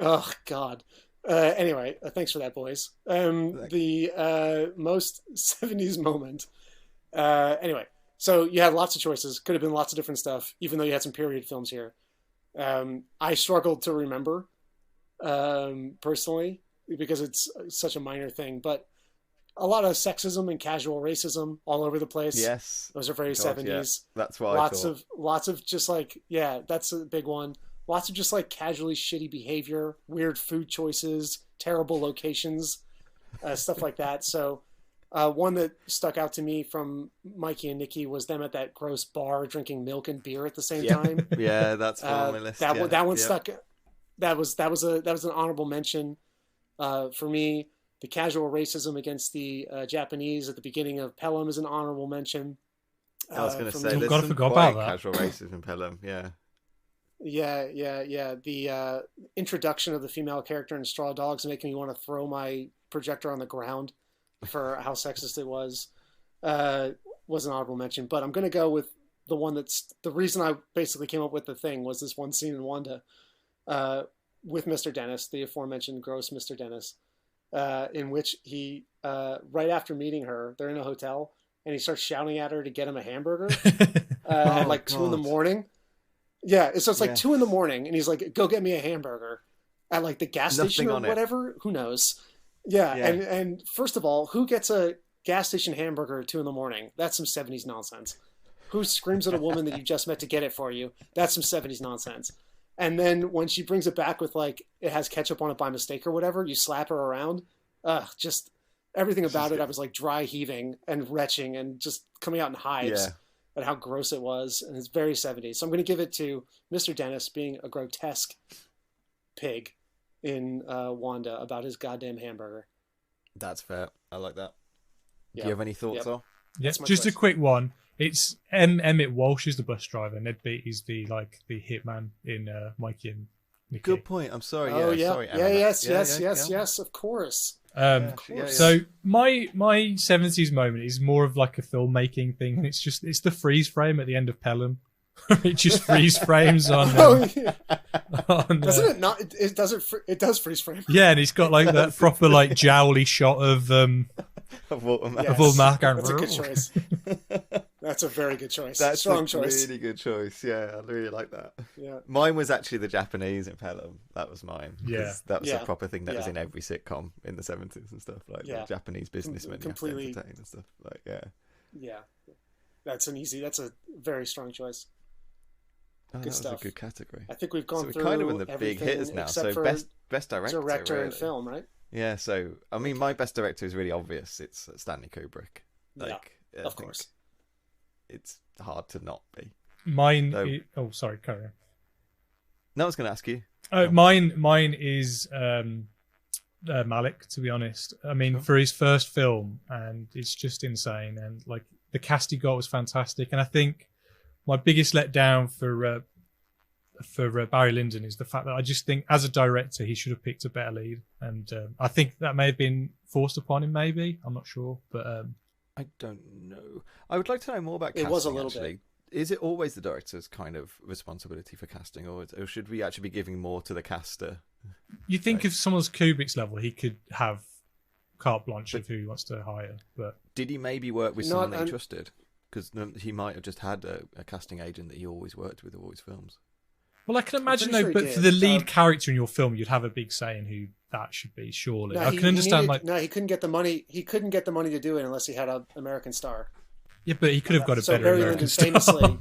Oh God. Anyway, thanks for that, boys. The most 70s moment. Anyway, so you had lots of choices. Could have been lots of different stuff, even though you had some period films here. I struggled to remember personally because it's such a minor thing, but a lot of sexism and casual racism all over the place. Yes. Those are very God, 70s. yeah. That's what Lots of just like, yeah, that's a big one. Lots of just like casually shitty behavior, weird food choices, terrible locations, stuff like that. So one that stuck out to me from Mikey and Nikki was them at that gross bar drinking milk and beer at the same time. Yeah, that's on my list. That one stuck. That was an honorable mention for me. The casual racism against the Japanese at the beginning of Pelham is an honorable mention. I was going to say, me. there's Gotta some forget quite about that. casual racism in Pelham, yeah. Yeah. The introduction of the female character in Straw Dogs making me want to throw my projector on the ground for how sexist it was an honorable mention. But I'm going to go with the one that's the reason I basically came up with the thing was this one scene in Wanda with Mr. Dennis, the aforementioned gross Mr. Dennis, in which he, right after meeting her, they're in a hotel and he starts shouting at her to get him a hamburger at like 2 a.m. Yeah, so it's like 2 a.m. and he's like, "Go get me a hamburger," at like the gas station or whatever. Who knows? Yeah. And first of all, who gets a gas station hamburger at 2 a.m? That's some 70s nonsense. Who screams at a woman that you just met to get it for you? That's some 70s nonsense. And then when she brings it back with like it has ketchup on it by mistake or whatever, you slap her around. Just everything about it, I was like dry heaving and retching and just coming out in hives. At how gross it was, and it's very 70s. So I'm going to give it to Mr. Dennis being a grotesque pig in Wanda about his goddamn hamburger. That's fair. I like that. Yep. Do you have any thoughts, Al? Yes, just a quick one. It's Emmett Walsh is the bus driver. Ned Beatty is the hitman in Mikey and Nikki. Good point. I'm sorry. Oh yeah. Sorry, Emma. Yes, of course. So my 70s moment is more of like a filmmaking thing, and it's the freeze frame at the end of Pelham. It just freeze frames on. Doesn't it not? It does freeze frame. Yeah, and it's got like that proper like jowly shot of Walter Mack. of Walter Mack. That's a good choice. That's a very good choice. That's strong a choice. really good choice. Yeah, I really like that. Yeah. Mine was actually the Japanese in Pelham. That was mine. Yeah. That was Yeah. a proper thing that was Yeah. in every sitcom in the 70s and stuff. Like Yeah. the Japanese businessmen Completely. you have to entertain and stuff. Like, yeah. Yeah. That's a very strong choice. Oh, Good that stuff. was a good category. I think we've So gone we're through kind of in the big everything hitters now. except So for best director, director really. and film, right? Yeah, so I mean, my best director is really obvious. It's Stanley Kubrick. Like, I of think course. it's hard to not be. Mine. No. Sorry, carry on. No, I was going to ask you. Mine is Malik. To be honest, I mean, for his first film, and it's just insane. And like the cast he got was fantastic. And I think my biggest letdown for Barry Lyndon is the fact that I just think as a director he should have picked a better lead, and I think that may have been forced upon him. Maybe, I'm not sure, but I don't know. I would like to know more about casting. It was a little actually. bit. Is it always the director's kind of responsibility for casting, or should we actually be giving more to the caster? you think if someone's Kubrick's level, he could have carte blanche of who he wants to hire. But Did he maybe work with Not someone that he un- trusted? Because he might have just had a casting agent that he always worked with all his films. well, I can imagine pretty though. sure he But for did. the lead character in your film, you'd have a big say in who that should be. Surely, I can understand. he couldn't get the money. He couldn't get the money to do it unless he had an American star. Yeah, but he could have got a So better Barry American Lyndon star. famously,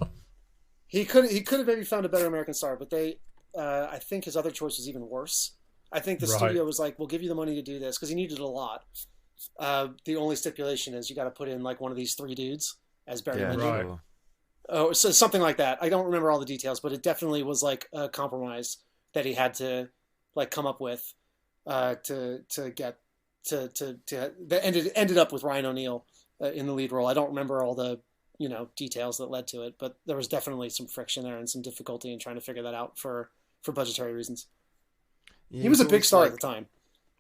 He could have maybe found a better American star, but I think his other choice was even worse. I think the studio was like, "We'll give you the money to do this," because he needed a lot. The only stipulation is you got to put in like one of these three dudes as Barry Lyndon. Right. Oh, so something like that. I don't remember all the details, but it definitely was like a compromise that he had to like come up with to get that ended up with Ryan O'Neal in the lead role. I don't remember all the details that led to it, but there was definitely some friction there and some difficulty in trying to figure that out for budgetary reasons. Yeah, he was a big star at the time.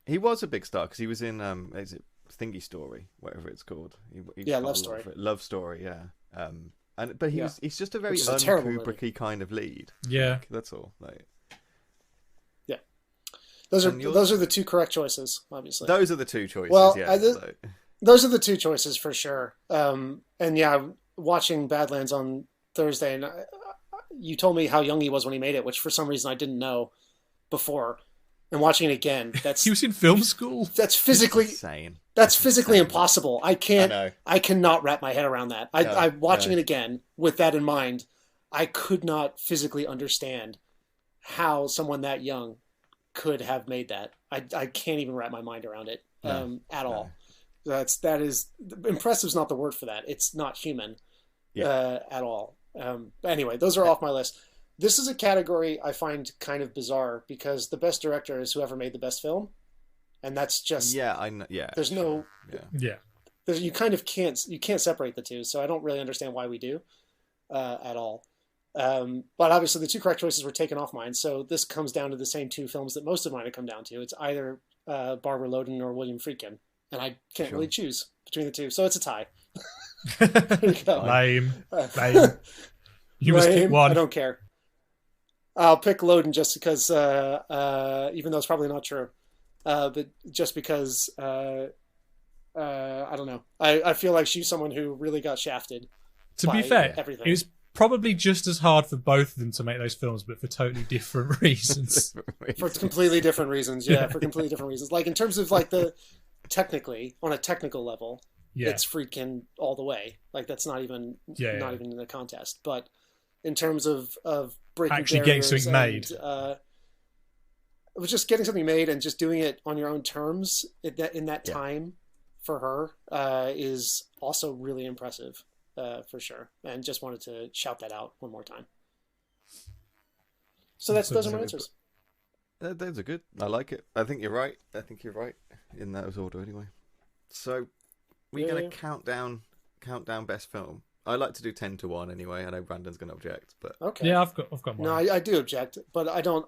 He was a big star because he was in is it Thingy Story, whatever it's called. He Love Story. Love Story, yeah. But he's just a very un-Kubricky kind of lead. Yeah, that's all. Like, yeah, those are the two correct choices. Obviously, those are the two choices. Well, yeah, those are the two choices for sure. And yeah, watching Badlands on Thursday, and you told me how young he was when he made it, which for some reason I didn't know before. And watching it again, he was in film school. That's physically insane. That's physically impossible. I cannot wrap my head around that. I'm watching it again with that in mind. I could not physically understand how someone that young could have made that. I can't even wrap my mind around it at all. That is impressive is not the word for that. It's not human at all. Anyway, those are off my list. This is a category I find kind of bizarre because the best director is whoever made the best film. And that's just there's no you kind of can't separate the two, so I don't really understand why we do at all. But obviously the two correct choices were taken off mine, so this comes down to the same two films that most of mine have come down to. It's either Barbara Loden or William Friedkin, and I can't really choose between the two, so it's a tie. Lame. You must pick one. I don't care. I'll pick Loden just because, even though it's probably not true. But just because I don't know, I feel like she's someone who really got shafted. To be fair, it was probably just as hard for both of them to make those films, but for totally different reasons. For completely different reasons, for completely different reasons. Like in terms of like technically on a technical level, it's Friedkin all the way. Like that's not even in the contest. But in terms of breaking actually getting something made. It was just getting something made and just doing it on your own terms in that time for her is also really impressive for sure. And just wanted to shout that out one more time. So those are my answers. Those are good. I like it. I think you're right. In that order anyway. So we're going to count down best film. I like to do 10-1 anyway. I know Brandon's going to object, but okay. Yeah, I've got one. No, I do object, but I don't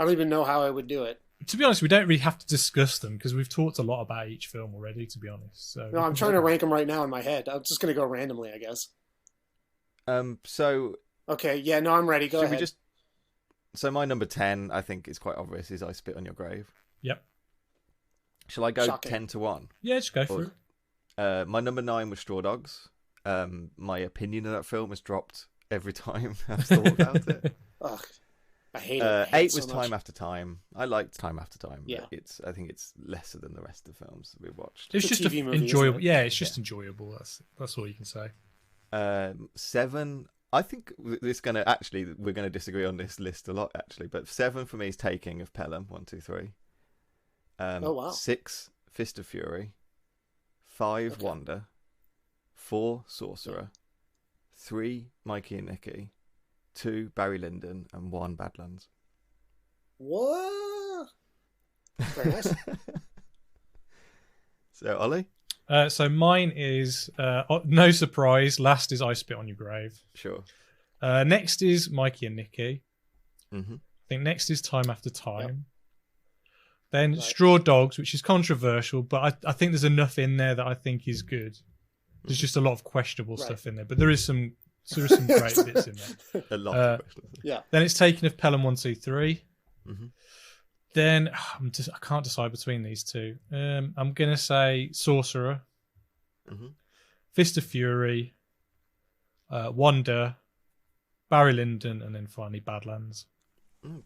even know how I would do it. To be honest, we don't really have to discuss them because we've talked a lot about each film already, to be honest. So no, I'm trying to rank them right now in my head. I'm just going to go randomly, I guess. So... Okay, yeah, no, I'm ready. Go ahead. So my number 10, I think, is quite obvious, is I Spit on Your Grave. Yep. Shall I go Shocking. 10-1? Yeah, just go for it. My number 9 was Straw Dogs. My opinion of that film has dropped every time I've thought about it. Ugh. I hate it. 8 so was Time After Time. I liked Time After Time. Yeah. But I think it's lesser than the rest of the films that we've watched. It's a just TV movie, enjoyable. isn't it? Yeah, it's just enjoyable. That's all you can say. 7. I think we're going to disagree on this list a lot, actually. But 7 for me is Taking of Pelham. 1, 2, 3. Oh wow. 6, Fist of Fury. 5, Wonder. 4, Sorcerer. 3, Mikey and Nicky. 2, Barry Lyndon, and 1, Badlands. What? Very nice. So, Ollie? So mine is, no surprise, last is I Spit on Your Grave. Sure. Next is Mikey and Nicky. Mm-hmm. I think next is Time After Time. Yep. Then Straw Dogs, which is controversial, but I think there's enough in there that I think is good. There's just a lot of questionable stuff in there, but there is some great bits in there. A lot of questions. Yeah. Then it's Taken of Pelham 1, 2, 3. Mm-hmm. Then I can't decide between these two. I'm gonna say Sorcerer, Fist of Fury, Wonder, Barry Lyndon, and then finally Badlands.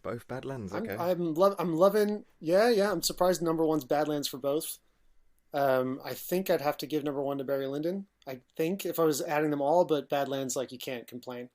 Both Badlands. Okay. I'm loving. Yeah. I'm surprised number one's Badlands for both. I think I'd have to give number one to Barry Lyndon. I think if I was adding them all, but Badlands, like you can't complain.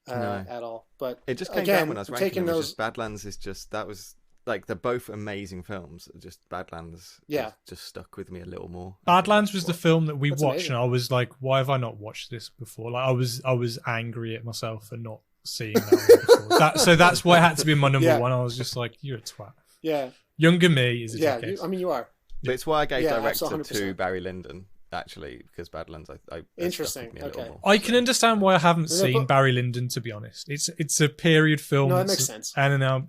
at all. But it just came again, down when I was ranking taking them. those. Badlands is just that was like they're both amazing films. Just Badlands, just stuck with me a little more. Badlands was the film that we That's watched, amazing. and I was like, "Why have I not watched this before?" Like, I was angry at myself for not seeing that one before. So that's why it had to be my number one. I was just like, "You're a twat." Yeah, Younger me is a yeah. dickhead. You are. But it's why I gave Yeah, director absolutely, to Barry Lyndon, actually, because Badlands, I Interesting, stuck with me a little okay. more. I can understand why I haven't No, seen but- Barry Lyndon, to be honest. It's a period film. No, that that's- makes sense. And I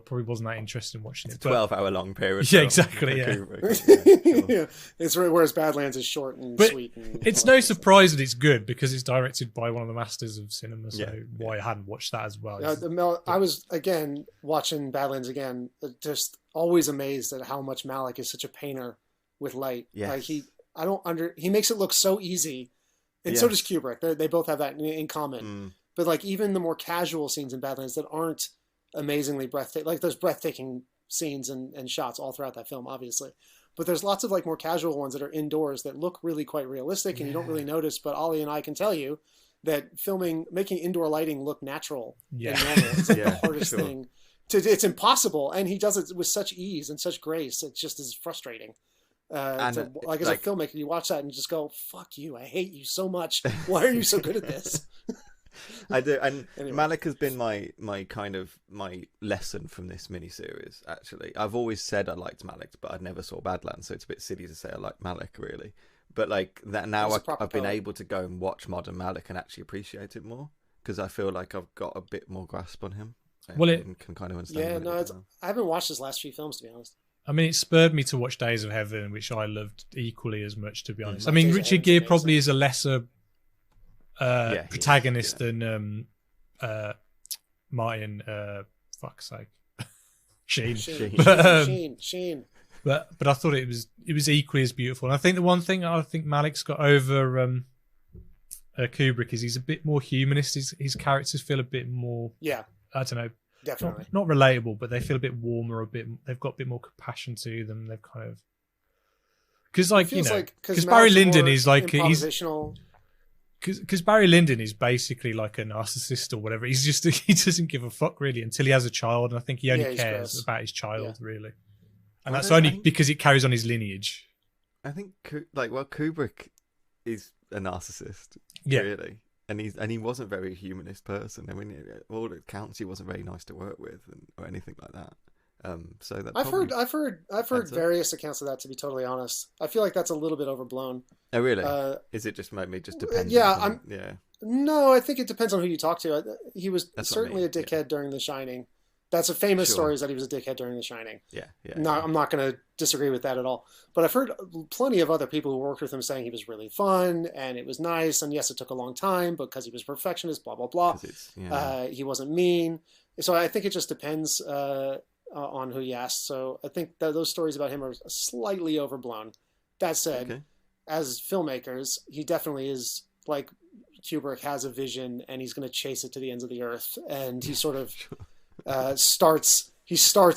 probably wasn't that interested in watching It's it. a but 12-hour long period. Yeah, film. exactly, yeah. Kubrick, yeah, sure. Yeah, it's whereas Badlands is short and But sweet. And it's all no that stuff. surprise that it's good because it's directed by one of the masters of cinema. So Yeah, why I hadn't watched that as well. I was again watching Badlands again, just always amazed at how much Malick is such a painter with light. Yes. Like he makes it look so easy, and so does Kubrick. They both have that in common. But like even the more casual scenes in Badlands that aren't amazingly breathtaking, like there's breathtaking scenes and shots all throughout that film, obviously. But there's lots of like more casual ones that are indoors that look really quite realistic, and you don't really notice. But Ollie and I can tell you that making indoor lighting look natural and normal is like the hardest thing. It's impossible, and he does it with such ease and such grace. It just is frustrating. As a filmmaker, you watch that and you just go, "Fuck you! I hate you so much. Why are you so good at this?" I do, and Anyway. Malick has been my lesson from this miniseries. Actually, I've always said I liked Malick, but I never saw Badlands, so it's a bit silly to say I like Malick, really. But like that now, He's a proper I've been poet. able to go and watch modern Malick and actually appreciate it more because I feel like I've got a bit more grasp on him. Well, and can kind of understand. Yeah, him a no, little bit now. I haven't watched his last few films, to be honest. I mean, it spurred me to watch Days of Heaven, which I loved equally as much, to be honest. I Days mean, of Richard Heaven's Gere amazing. probably is a lesser he is, protagonist than Martin. Fuck's sake, Sheen. Sheen. But I thought it was equally as beautiful. And I think the one thing I think Malick's got over Kubrick is he's a bit more humanist. His characters feel a bit more. Yeah, I don't know. definitely. Not relatable, but they feel a bit warmer. They've got a bit more compassion to them. They've kind of because because Barry Lyndon is like improvisational. Because Barry Lyndon is basically like a narcissist or whatever. He doesn't give a fuck really until he has a child, and I think he only he's cares gross. about his child really, and Well, that's I only think- because it carries on his lineage. I think Kubrick is a narcissist, Yeah. really, and he wasn't a very humanist person. I mean, all accounts, he wasn't very nice to work with or anything like that. So that I've heard adds up. various accounts of that. To be totally honest, I feel like that's a little bit overblown. Oh, really? Is it just maybe just dependent? yeah, on, No, I think it depends on who you talk to. He was That's what I certainly mean, a dickhead during The Shining. That's a famous Sure. story, is that he was a dickhead during The Shining. yeah. I'm not going to disagree with that at all. But I've heard plenty of other people who worked with him saying he was really fun and it was nice. And yes, it took a long time because he was a perfectionist, blah, blah, blah. 'Cause it's, He wasn't mean. So I think it just depends on who you ask. So I think that those stories about him are slightly overblown. That said, Okay. as filmmakers, he definitely is like Kubrick has a vision and he's going to chase it to the ends of the earth. And he sort of starts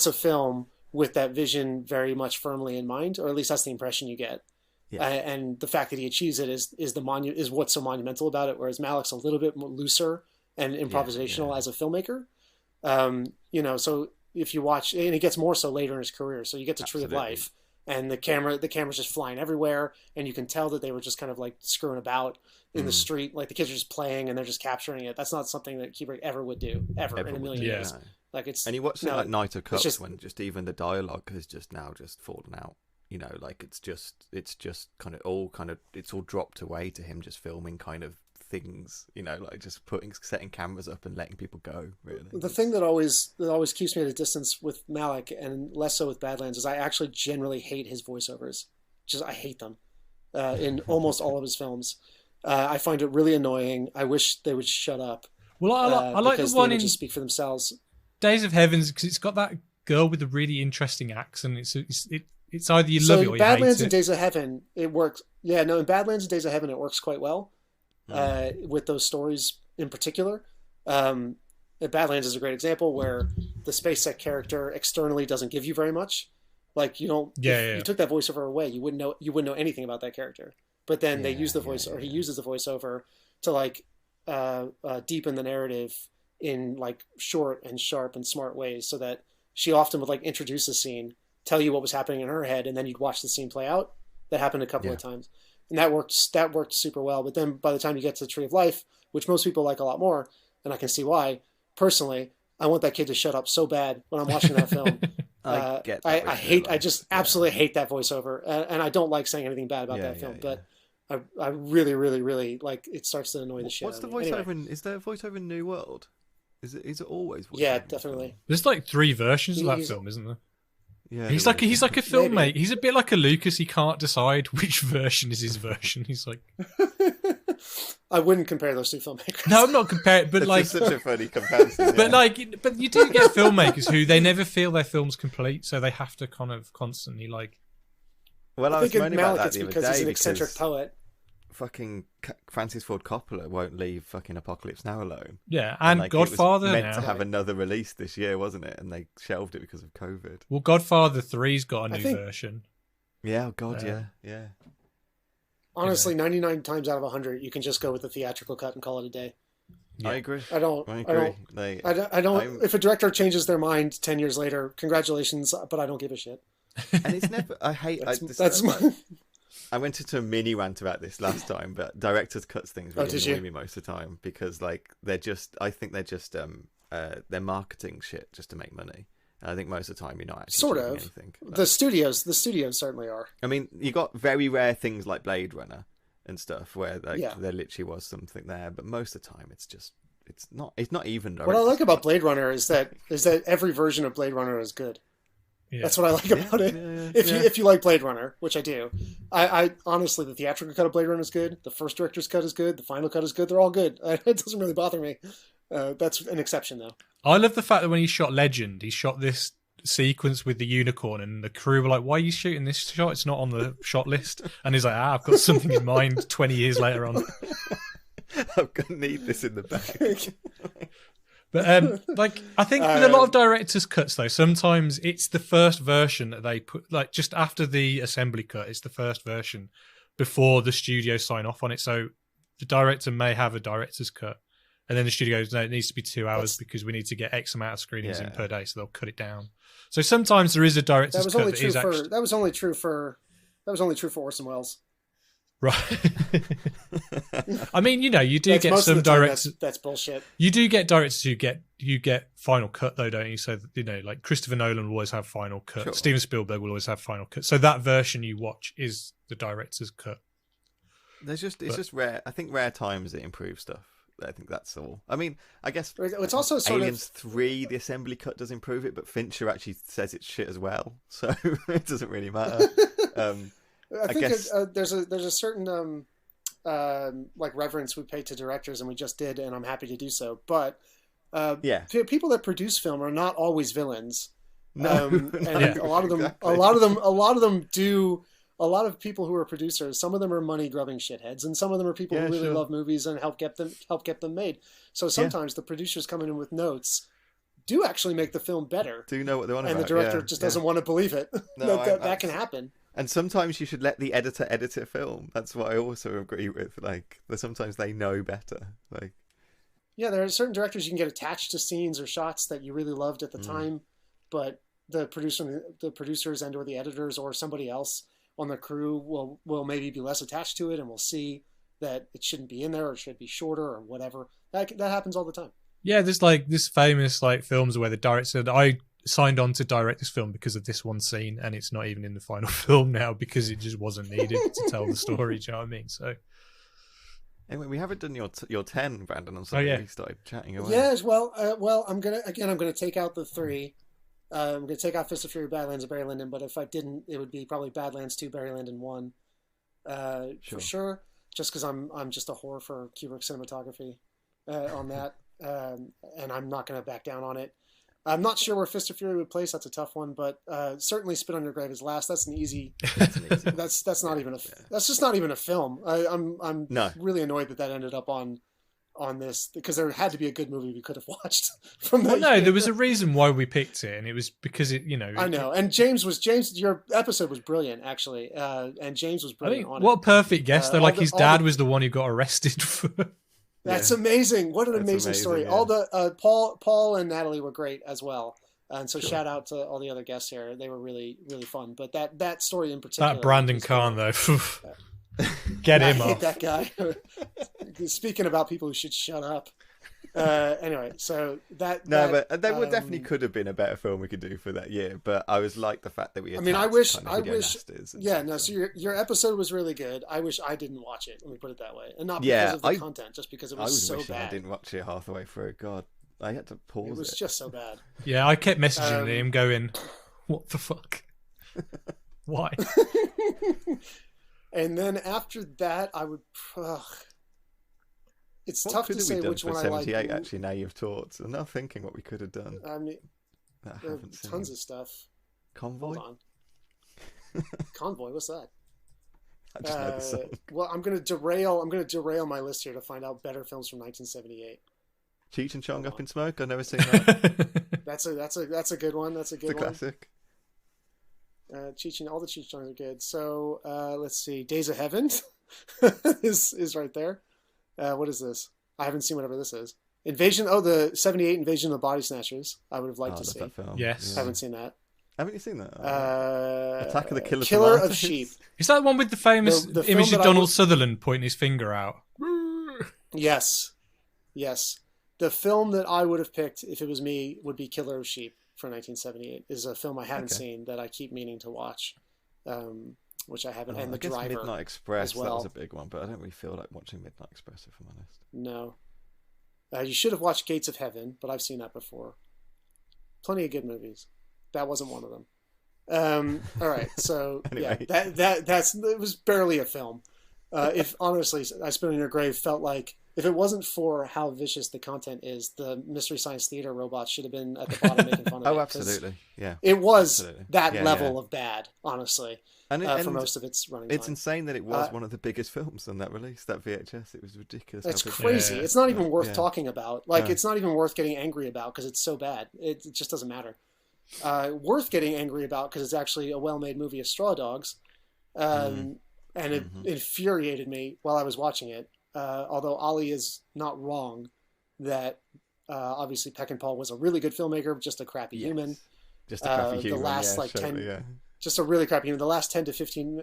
a film with that vision very much firmly in mind, or at least that's the impression you get. Yeah. And the fact that he achieves it is what's so monumental about it. Whereas Malick's a little bit more looser and improvisational as a filmmaker. So if you watch, and it gets more so later in his career, so you get to Tree of Absolutely. Life, and the camera's just flying everywhere, and you can tell that they were just kind of like screwing about in the street, like the kids are just playing and they're just capturing it. That's not something that Kubrick ever would do, ever in a million Yeah. years. Like it's And you watch it no, like Night of Cups just- when just even the dialogue has just now just fallen out. Like it's just it's all dropped away to him just filming kind of things, like just setting cameras up and letting people go, really. The thing that always keeps me at a distance with Malick, and less so with Badlands, is I actually generally hate his voiceovers. I hate them in almost all of his films. I find it really annoying. I wish they would shut up. Well, I like the because one they in would just speak for themselves. Days of Heavens because it's got that girl with a really interesting accent. It's either you love it or you Badlands hate and it. Days of Heaven, it works. Yeah, no, in Badlands and Days of Heaven, it works quite well with those stories in particular. Badlands is a great example where the space set character externally doesn't give you very much. Like you don't. If you took that voiceover away, you wouldn't know anything about that character. But then they use the voice, or he uses the voiceover to like deepen the narrative in like short and sharp and smart ways, so that she often would like introduce a scene, tell you what was happening in her head, and then you'd watch the scene play out. That happened a couple of times, and that worked super well. But then by the time you get to the Tree of Life, which most people like a lot more, and I can see why. Personally, I want that kid to shut up so bad when I'm watching that film. I just absolutely hate that voiceover, and I don't like saying anything bad about that film. But I really, really, really like it. Starts to annoy the shit. What's the voiceover? Is there a voiceover in New World? Is it always? Yeah, definitely. There's like 3 versions of that film, isn't there? Yeah, he's like a filmmaker. He's a bit like a Lucas. He can't decide which version is his version. He's like, I wouldn't compare those two filmmakers. No, I'm not comparing, but like such a funny comparison. But you do get filmmakers who they never feel their film's complete, so they have to kind of constantly like. Well, I was moaning about that the other because day he's an eccentric poet. Fucking Francis Ford Coppola won't leave fucking Apocalypse Now alone. Yeah, and like, Godfather it was meant to have another release this year, wasn't it? And they shelved it because of COVID. Well, Godfather 3's got a new version. Yeah, oh God, yeah. Honestly, 99 times out of 100, you can just go with the theatrical cut and call it a day. Yeah. I agree. I don't. If a director changes their mind 10 years later, congratulations, but I don't give a shit. And it's never. I hate. I went into a mini rant about this last time, but director's cuts things really annoy me most of the time because like I think they're just they're marketing shit just to make money. And I think most of the time you're not actually doing anything. The studios certainly are. I mean, you got very rare things like Blade Runner and stuff where there literally was something there, but most of the time it's not even. What I like about Blade Runner is that every version of Blade Runner is good. Yeah. That's what I like about it. If you like Blade Runner, which I do, I honestly, the theatrical cut of Blade Runner is good. The first director's cut is good. The final cut is good. They're all good. It doesn't really bother me. That's an exception, though. I love the fact that when he shot Legend, he shot this sequence with the unicorn, and the crew were like, "Why are you shooting this shot? It's not on the shot list." And he's like, "I've got something in mind." 20 years later on, I'm gonna need this in the back. But I think with a lot of director's cuts though, sometimes it's the first version that they put, like just after the assembly cut, it's the first version before the studio sign off on it. So the director may have a director's cut, and then the studio goes, "No, it needs to be 2 hours because we need to get X amount of screenings in per day," so they'll cut it down. So sometimes there is a director's cut that is actually... That was only true for Orson Welles. Right. I mean, you do get some directors. That's bullshit. You do get directors who get final cut though, don't you? So like Christopher Nolan will always have final cut. Sure. Steven Spielberg will always have final cut. So that version you watch is the director's cut. It's just rare. I think rare times it improves stuff. I think that's all. I mean, I guess it's also Aliens 3, the assembly cut does improve it, but Fincher actually says it's shit as well, so it doesn't really matter. I think there's a certain like reverence we pay to directors, and we just did, and I'm happy to do so. But people that produce film are not always villains. No, and a lot of them do. A lot of people who are producers, some of them are money grubbing shitheads, and some of them are people who really love movies and help get them made. So sometimes the producers coming in with notes do actually make the film better. Do you know what they want about? And the director just doesn't want to believe it. No, that can happen. And sometimes you should let the editor edit a film. That's what I also agree with. Like, sometimes they know better. Like, yeah, there are certain directors you can get attached to scenes or shots that you really loved at the time, but the producers and or the editors or somebody else on the crew will maybe be less attached to it, and will see that it shouldn't be in there or it should be shorter or whatever. That happens all the time. Yeah, there's like this famous like films where the director said, "I signed on to direct this film because of this one scene, and it's not even in the final film now because it just wasn't needed to tell the story." Do you know what I mean? So anyway, we haven't done your 10, Brandon. I'm sorry, we started chatting away. Yes, well, I'm gonna take out the 3. I'm gonna take out Fist of Fury, Badlands, and Barry Lyndon. But if I didn't, it would be probably Badlands 2, Barry Lyndon 1, for sure. Just because I'm just a whore for Kubrick cinematography on that, and I'm not gonna back down on it. I'm not sure where Fist of Fury would place. That's a tough one, but certainly Spit on Your Grave is last. That's an easy. That's not even that's just not even a film. I'm really annoyed that ended up on this, because there had to be a good movie we could have watched from that. Well, no, there was a reason why we picked it, and it was because it. I know, and James. Your episode was brilliant, actually, and James was brilliant. What a perfect guess though! Like his dad was the one who got arrested for. That's amazing. What an amazing story. Yeah. All the Paul and Natalie were great as well. And so Sure. shout out to all the other guests here. They were really, really fun. But that story in particular. That Brandon Kahn, though. Get him I hate off. that guy. Speaking about people who should shut up. Anyway, so that but there definitely could have been a better film we could do for that year. But I was like the fact that we. I mean, I wish. Yeah, no. So your episode was really good. I wish I didn't watch it. Let me put it that way, and not because of the content, just because it was so bad. I didn't watch it half the way through. God, I had to pause it. It was just so bad. Yeah, I kept messaging him, going, "What the fuck? Why?" And then after that, I would. It's tough to say which one I like. 78, actually, now you've talked. I'm now thinking what we could have done. I mean, that I haven't seen. Tons of stuff. Convoy? Hold on. Convoy, what's that? I just know the song. Well, I'm gonna derail my list here to find out better films from 1978. Cheech and Chong Up in Smoke? I've never seen that. That's a good one. That's a good one. It's a classic. All the Cheech Chongs are good. So let's see. Days of Heaven is right there. What is this? I haven't seen whatever this is. Invasion. Oh, the 78 Invasion of the Body Snatchers. I would have liked to see. That film. Yes. I haven't seen that. Haven't you seen that? Attack of the Killer Killer of Sheep. Is that one with the famous The image film of that Donald Sutherland pointing his finger out? Yes. The film that I would have picked if it was me would be Killer of Sheep from 1978. Is a film I haven't seen that I keep meaning to watch, which I haven't. And The Driver. Midnight Express. as well. That was a big one, but I don't really feel like watching Midnight Express if I'm honest. No. You should have watched Gates of Heaven, but I've seen that before. Plenty of good movies. That wasn't one of them. All right, so Anyway. yeah, it was barely a film. If honestly, I Spit on Your Grave felt like if it wasn't for how vicious the content is, the Mystery Science Theater robots should have been at the bottom making fun of it. Oh, absolutely, yeah. It was absolutely. that level of bad, honestly, And for most of its running it's time. insane that it was one of the biggest films on that release, that VHS. It was ridiculous. It's how big- crazy. Yeah. It's not even worth Yeah. talking about. Like, No. it's not even worth getting angry about because it's so bad. It just doesn't matter. Worth getting angry about because it's actually a well-made movie of Straw Dogs. And it infuriated me while I was watching it. Although Ollie is not wrong that obviously Peckinpah was a really good filmmaker, just a crappy human. Just a crappy the human. last, yeah, like, surely, 10 yeah. Just a really crappy human. The last 10 to 15,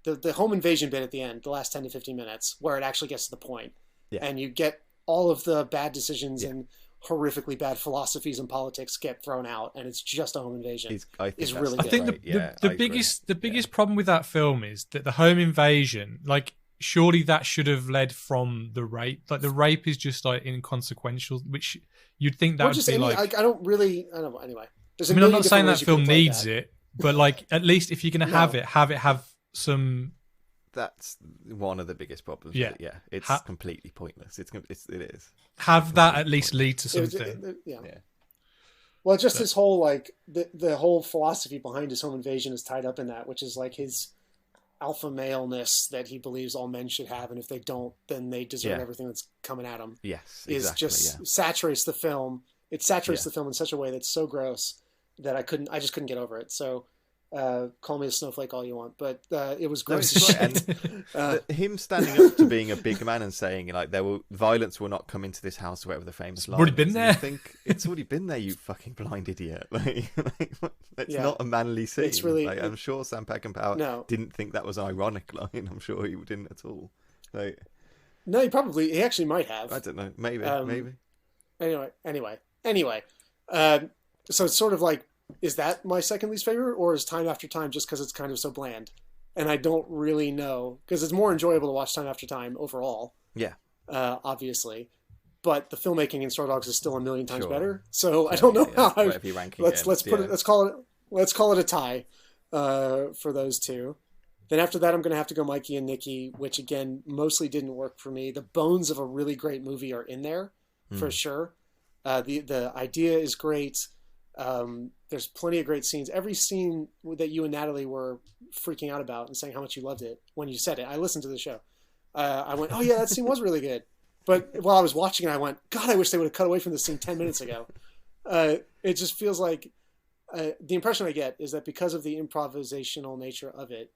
the home invasion bit at the end, the last 10 to 15 minutes, where it actually gets to the point. Yeah. And you get all of the bad decisions and horrifically bad philosophies and politics get thrown out, and it's just a home invasion. I think is that's really I good. think great. Yeah, the I agree. biggest problem with that film is that the home invasion, like, surely that should have led from the rape. Like, the rape is just like inconsequential, which you'd think that Or would just be any, like. I don't know. Anyway, there's I a mean, I'm million not saying different that ways you film could play needs that. it, but like, at least if you're gonna have some. That's one of the biggest problems. Yeah. with it, yeah. It's completely pointless. It is. Have that at least lead to It was- something. yeah. Yeah. Well, just his whole like the whole philosophy behind his home invasion is tied up in that, which is like his alpha maleness that he believes all men should have, and if they don't, then they deserve everything that's coming at them. Yes, Is exactly. just saturates the film. It saturates the film in such a way that's so gross that I just couldn't get over it. So call me a snowflake all you want, but it was gross as shit. Him standing up to being a big man and saying like violence will not come into this house, or whatever the famous line. already been is, and there. you think it's already been there, you fucking blind idiot. Like it's not a manly scene. It's really- like, I'm sure Sam Peckinpah didn't think that was an ironic line. I'm sure he didn't at all. Like, No, he actually might have. I don't know. Maybe. Anyway. So it's sort of like, is that my second least favorite, or is Time After Time just because it's kind of so bland? And I don't really know, because it's more enjoyable to watch Time After Time overall. Yeah. Obviously. But the filmmaking in Straw Dogs is still a million times Sure. better. So I don't know how Whatever you rank let's against, put it. Let's call it a tie for those two. Then after that, I'm going to have to go Mikey and Nikki, which again mostly didn't work for me. The bones of a really great movie are in there for sure. The idea is great. There's plenty of great scenes. Every scene that you and Natalie were freaking out about and saying how much you loved it when you said it, I listened to the show. I went, oh yeah, that scene was really good. But while I was watching it, I went, God, I wish they would have cut away from this scene 10 minutes ago. It just feels like the impression I get is that because of the improvisational nature of it,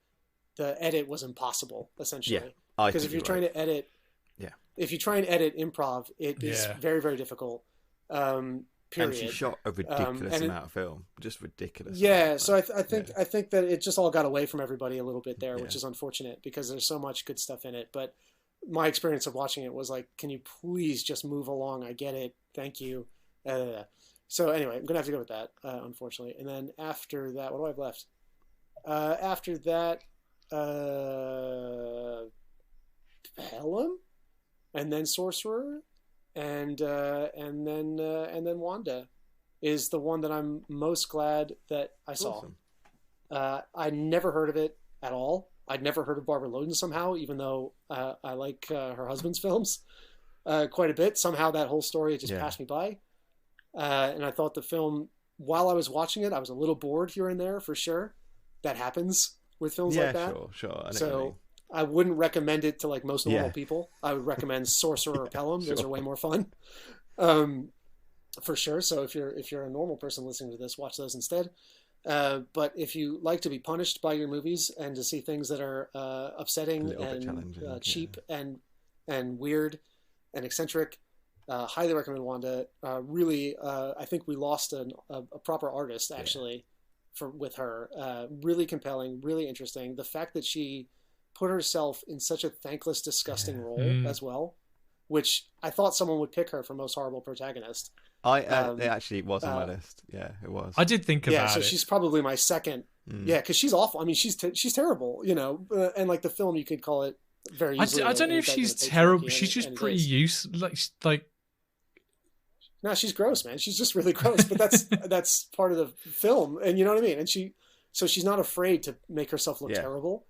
the edit was impossible, essentially. Yeah, because if you're trying to edit Yeah. If you try and edit improv, it is very, very difficult. Period. And she shot a ridiculous and amount of film, just ridiculous. Yeah, so I think that it just all got away from everybody a little bit there, which is unfortunate because there's so much good stuff in it. But my experience of watching it was like, can you please just move along? I get it. Thank you. So anyway, I'm gonna have to go with that, unfortunately. And then after that, what do I have left? After that, Pelham, and then Sorcerer, and then Wanda is the one that I'm most glad that I saw. Awesome. I never heard of it at all. I'd never heard of Barbara Loden somehow, even though I like her husband's films quite a bit. Somehow that whole story just passed me by. And I thought the film, while I was watching it, I was a little bored here and there for sure. That happens with films like that. Sure. So I wouldn't recommend it to like most normal people. I would recommend Sorcerer or Pelham. Those are way more fun, for sure. So if you're a normal person listening to this, watch those instead. But if you like to be punished by your movies and to see things that are upsetting and cheap and weird and eccentric, highly recommend Wanda. Really, I think we lost a proper artist actually with her. Really compelling, really interesting. The fact that she put herself in such a thankless, disgusting role as well, which I thought someone would pick her for most horrible protagonist. It actually was on my list. Yeah, it was. I did think about it. So she's probably my second. Yeah, because she's awful. I mean, she's terrible, you know. And like the film, you could call it very easily. I don't know if she's terrible. She's just pretty useless. Like. No, she's gross, man. She's just really gross. But that's part of the film, and you know what I mean. And she's not afraid to make herself look terrible,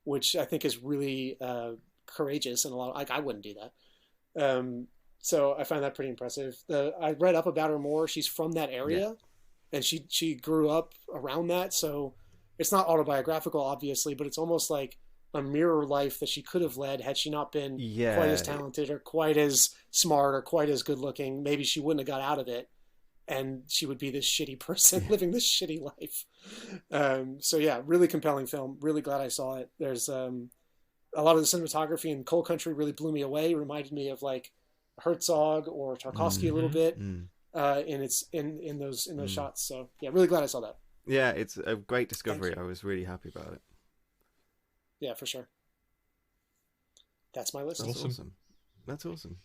which I think is really courageous and a lot. I wouldn't do that. So I find that pretty impressive. I read up about her more. She's from that area, and she grew up around that. So it's not autobiographical, obviously, but it's almost like a mirror life that she could have led had she not been quite as talented or quite as smart or quite as good looking. Maybe she wouldn't have got out of it, and she would be this shitty person living this shitty life. So yeah, really compelling film. Really glad I saw it. There's a lot of the cinematography in Coal Country really blew me away. Reminded me of like Herzog or Tarkovsky a little bit in those shots. So yeah, really glad I saw that. Yeah, it's a great discovery. I was really happy about it. Yeah, for sure. That's my list. That's awesome.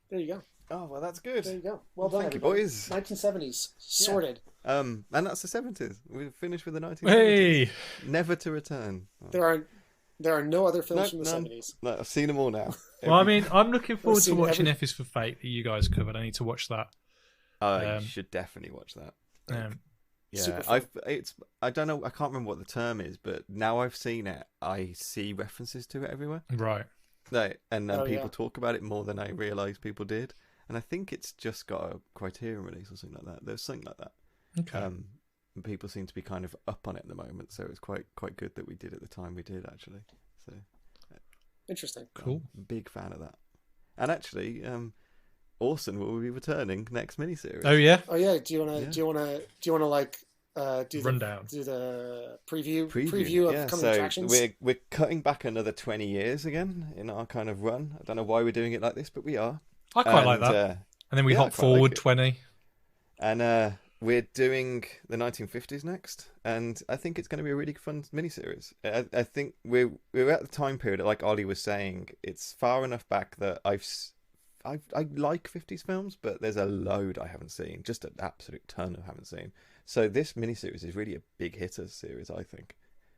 There you go. Oh, well, that's good. There you go. Well done, thank you, boys. 1970s. Sorted. And that's the 70s. We've finished with the 1970s. Hey! Never to return. Oh. There are no other films from the 70s. No, I've seen them all now. Well, I mean, I'm looking forward to watching F is for Fate that you guys covered. I need to watch that. You should definitely watch that. Yeah, I don't know. I can't remember what the term is, but now I've seen it, I see references to it everywhere. Right. And then people talk about it more than I realised people did. And I think it's just got a Criterion release or something like that. There's something like that. Okay. And people seem to be kind of up on it at the moment, so it's quite good that we did at the time we did actually. So interesting. Cool. Big fan of that. And actually, Orson will be returning next miniseries. Oh yeah. Do you wanna like do rundown? Do the preview of coming attractions? We're cutting back another 20 years again in our kind of run. I don't know why we're doing it like this, but we are. I quite like that. And then we hop forward 20. And we're doing the 1950s next, and I think it's going to be a really fun miniseries. I think we're at the time period, like Ollie was saying, it's far enough back that I like 50s films, but there's a load I haven't seen, just an absolute ton I haven't seen. So this miniseries is really a big hitter series, I think.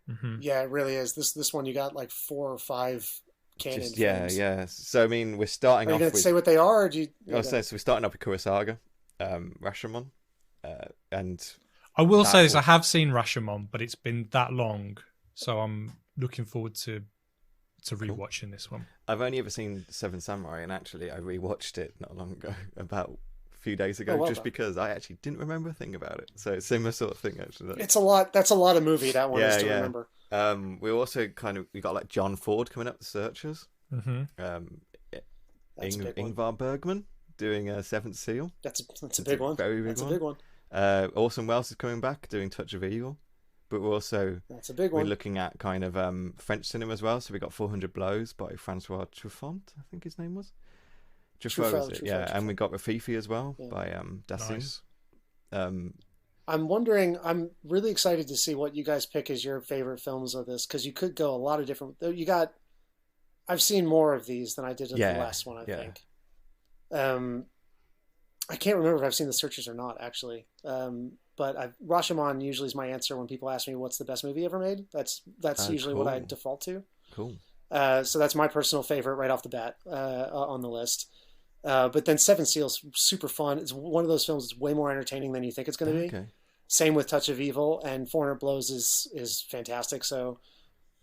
Mm-hmm. Yeah, it really is. This one you got like 4 or 5 canon films. Yeah. So I mean, we're starting off. Are you going to say what they are? Or do you? So we're starting off with Kurosawa, Rashomon, and I will say this: I have seen Rashomon, but it's been that long, so I'm looking forward to rewatching this one. I've only ever seen Seven Samurai, and actually I rewatched it not long ago, about a few days ago, because I actually didn't remember a thing about it. So it's a similar sort of thing, actually. It's a lot. That's a lot of movie. That one is to remember. We also we got like John Ford coming up, The Searchers. Mm-hmm. Ingvar Bergman doing Seventh Seal. That's a big one. Very big one. That's a big one. Orson Welles is coming back doing Touch of Evil. but that's a big we're one. looking at kind of French cinema as well. So we got 400 Blows by Francois Truffaut, I think his name was. Truffaut, is it? Yeah, and we got Rafifi as well by Dassin. Nice. I'm wondering. I'm really excited to see what you guys pick as your favorite films of this, because you could go a lot of different. You got. I've seen more of these than I did in the last one. I think. I can't remember if I've seen The Searchers or not, actually. But Rashomon usually is my answer when people ask me what's the best movie ever made. That's usually what I default to. Cool. So that's my personal favorite right off the bat on the list. But then Seven Seals, super fun. It's one of those films that's way more entertaining than you think it's going to be. Okay. Same with Touch of Evil, and 400 Blows is fantastic. So,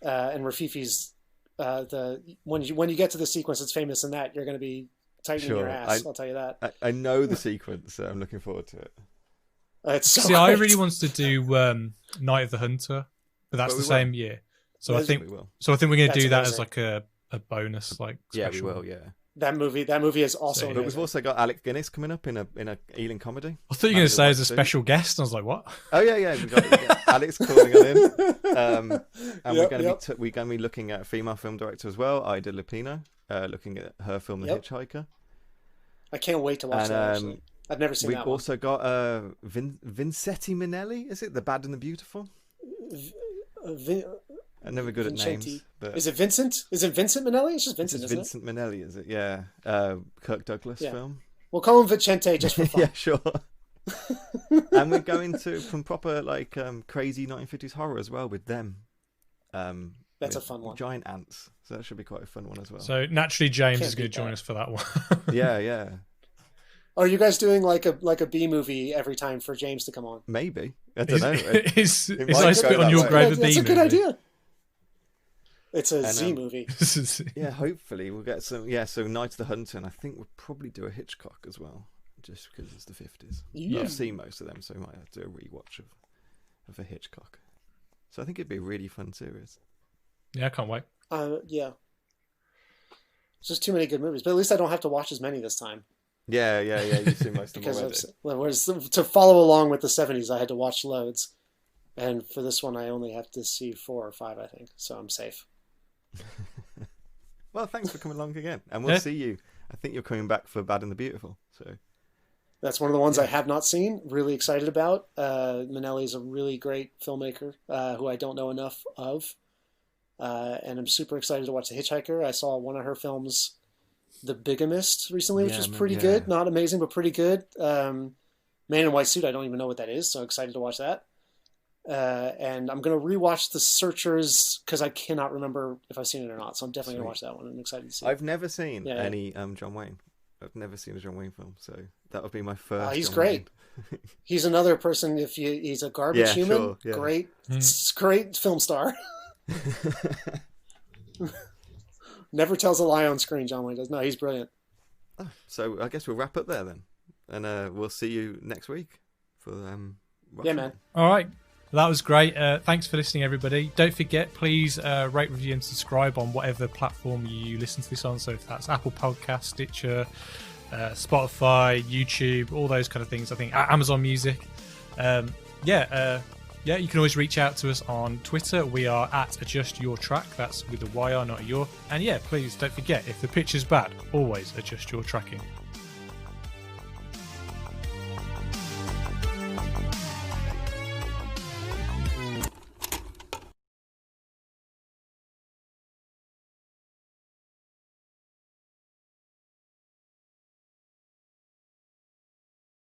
and Rafifi's when you get to the sequence that's famous in that, you're going to be tightening your ass. I'll tell you that. I know the sequence, so I'm looking forward to it. It's so See, great. I really wanted to do Night of the Hunter, but that's the same year. So I think we're going to do that as like a bonus, like yeah, special. we will. Yeah. That movie is also. But we've also got Alec Guinness coming up in a Ealing comedy. I thought you were going to say as a special guest. I was like, what? Oh yeah. We got Alex calling on in, and we're going to be looking at a female film director as well, Ida Lupino, looking at her film The Hitchhiker. I can't wait to watch that. Actually, I've never seen that one. We've also got Vincetti Minnelli. Is it The Bad and the Beautiful? I'm never good at names. But is it Vincent? Is it Vincent Minnelli? It's just Vincent, isn't Vincent Minnelli, is it? Yeah. Kirk Douglas film. We'll call him Vicente just for fun. Yeah, sure. And we're going to from proper like crazy 1950s horror as well with them. That's a fun one. Giant ants. So that should be quite a fun one as well. So naturally, James is going to join us for that one. Yeah. Are you guys doing like a B movie every time for James to come on? Maybe. I don't know. Is I spit on your grave a B movie? That's a good idea. It's a Z movie. Yeah, hopefully we'll get some. Yeah, so Night of the Hunter, and I think we'll probably do a Hitchcock as well, just because it's the 50s. Yeah. I've seen most of them, so we might have to do a rewatch of a Hitchcock. So I think it'd be a really fun series. Yeah, I can't wait. Yeah. It's just too many good movies, but at least I don't have to watch as many this time. Yeah. You've seen most of them already. Whereas to follow along with the 70s, I had to watch loads. And for this one, I only have to see 4 or 5, I think. So I'm safe. Well, thanks for coming along again. And we'll see you. I think you're coming back for Bad and the Beautiful. So that's one of the ones I have not seen. Really excited about. Minnelli's a really great filmmaker who I don't know enough of. And I'm super excited to watch The Hitchhiker. I saw one of her films, The Bigamist, recently, which is pretty good. Not amazing, but pretty good. Man in White Suit, I don't even know what that is, so excited to watch that. And I'm going to rewatch The Searchers because I cannot remember if I've seen it or not, so I'm definitely going to watch that one. I'm excited to see it. I've never seen any John Wayne. I've never seen a John Wayne film, so that would be my first. He's John great. Wayne. He's another person. He's a garbage human, sure, yeah. great film star. Never tells a lie on screen. John Wayne does. No, he's brilliant. So I guess we'll wrap up there then, and we'll see you next week for yeah, man. All right. That was great. Thanks for listening, everybody. Don't forget, please rate, review, and subscribe on whatever platform you listen to this on. So if that's Apple Podcasts, Stitcher, Spotify, YouTube, all those kind of things. I think Amazon Music. You can always reach out to us on Twitter. We are at AdjustYourTrack. That's with a YR, not a your. And please don't forget, if the picture's bad, always adjust your tracking.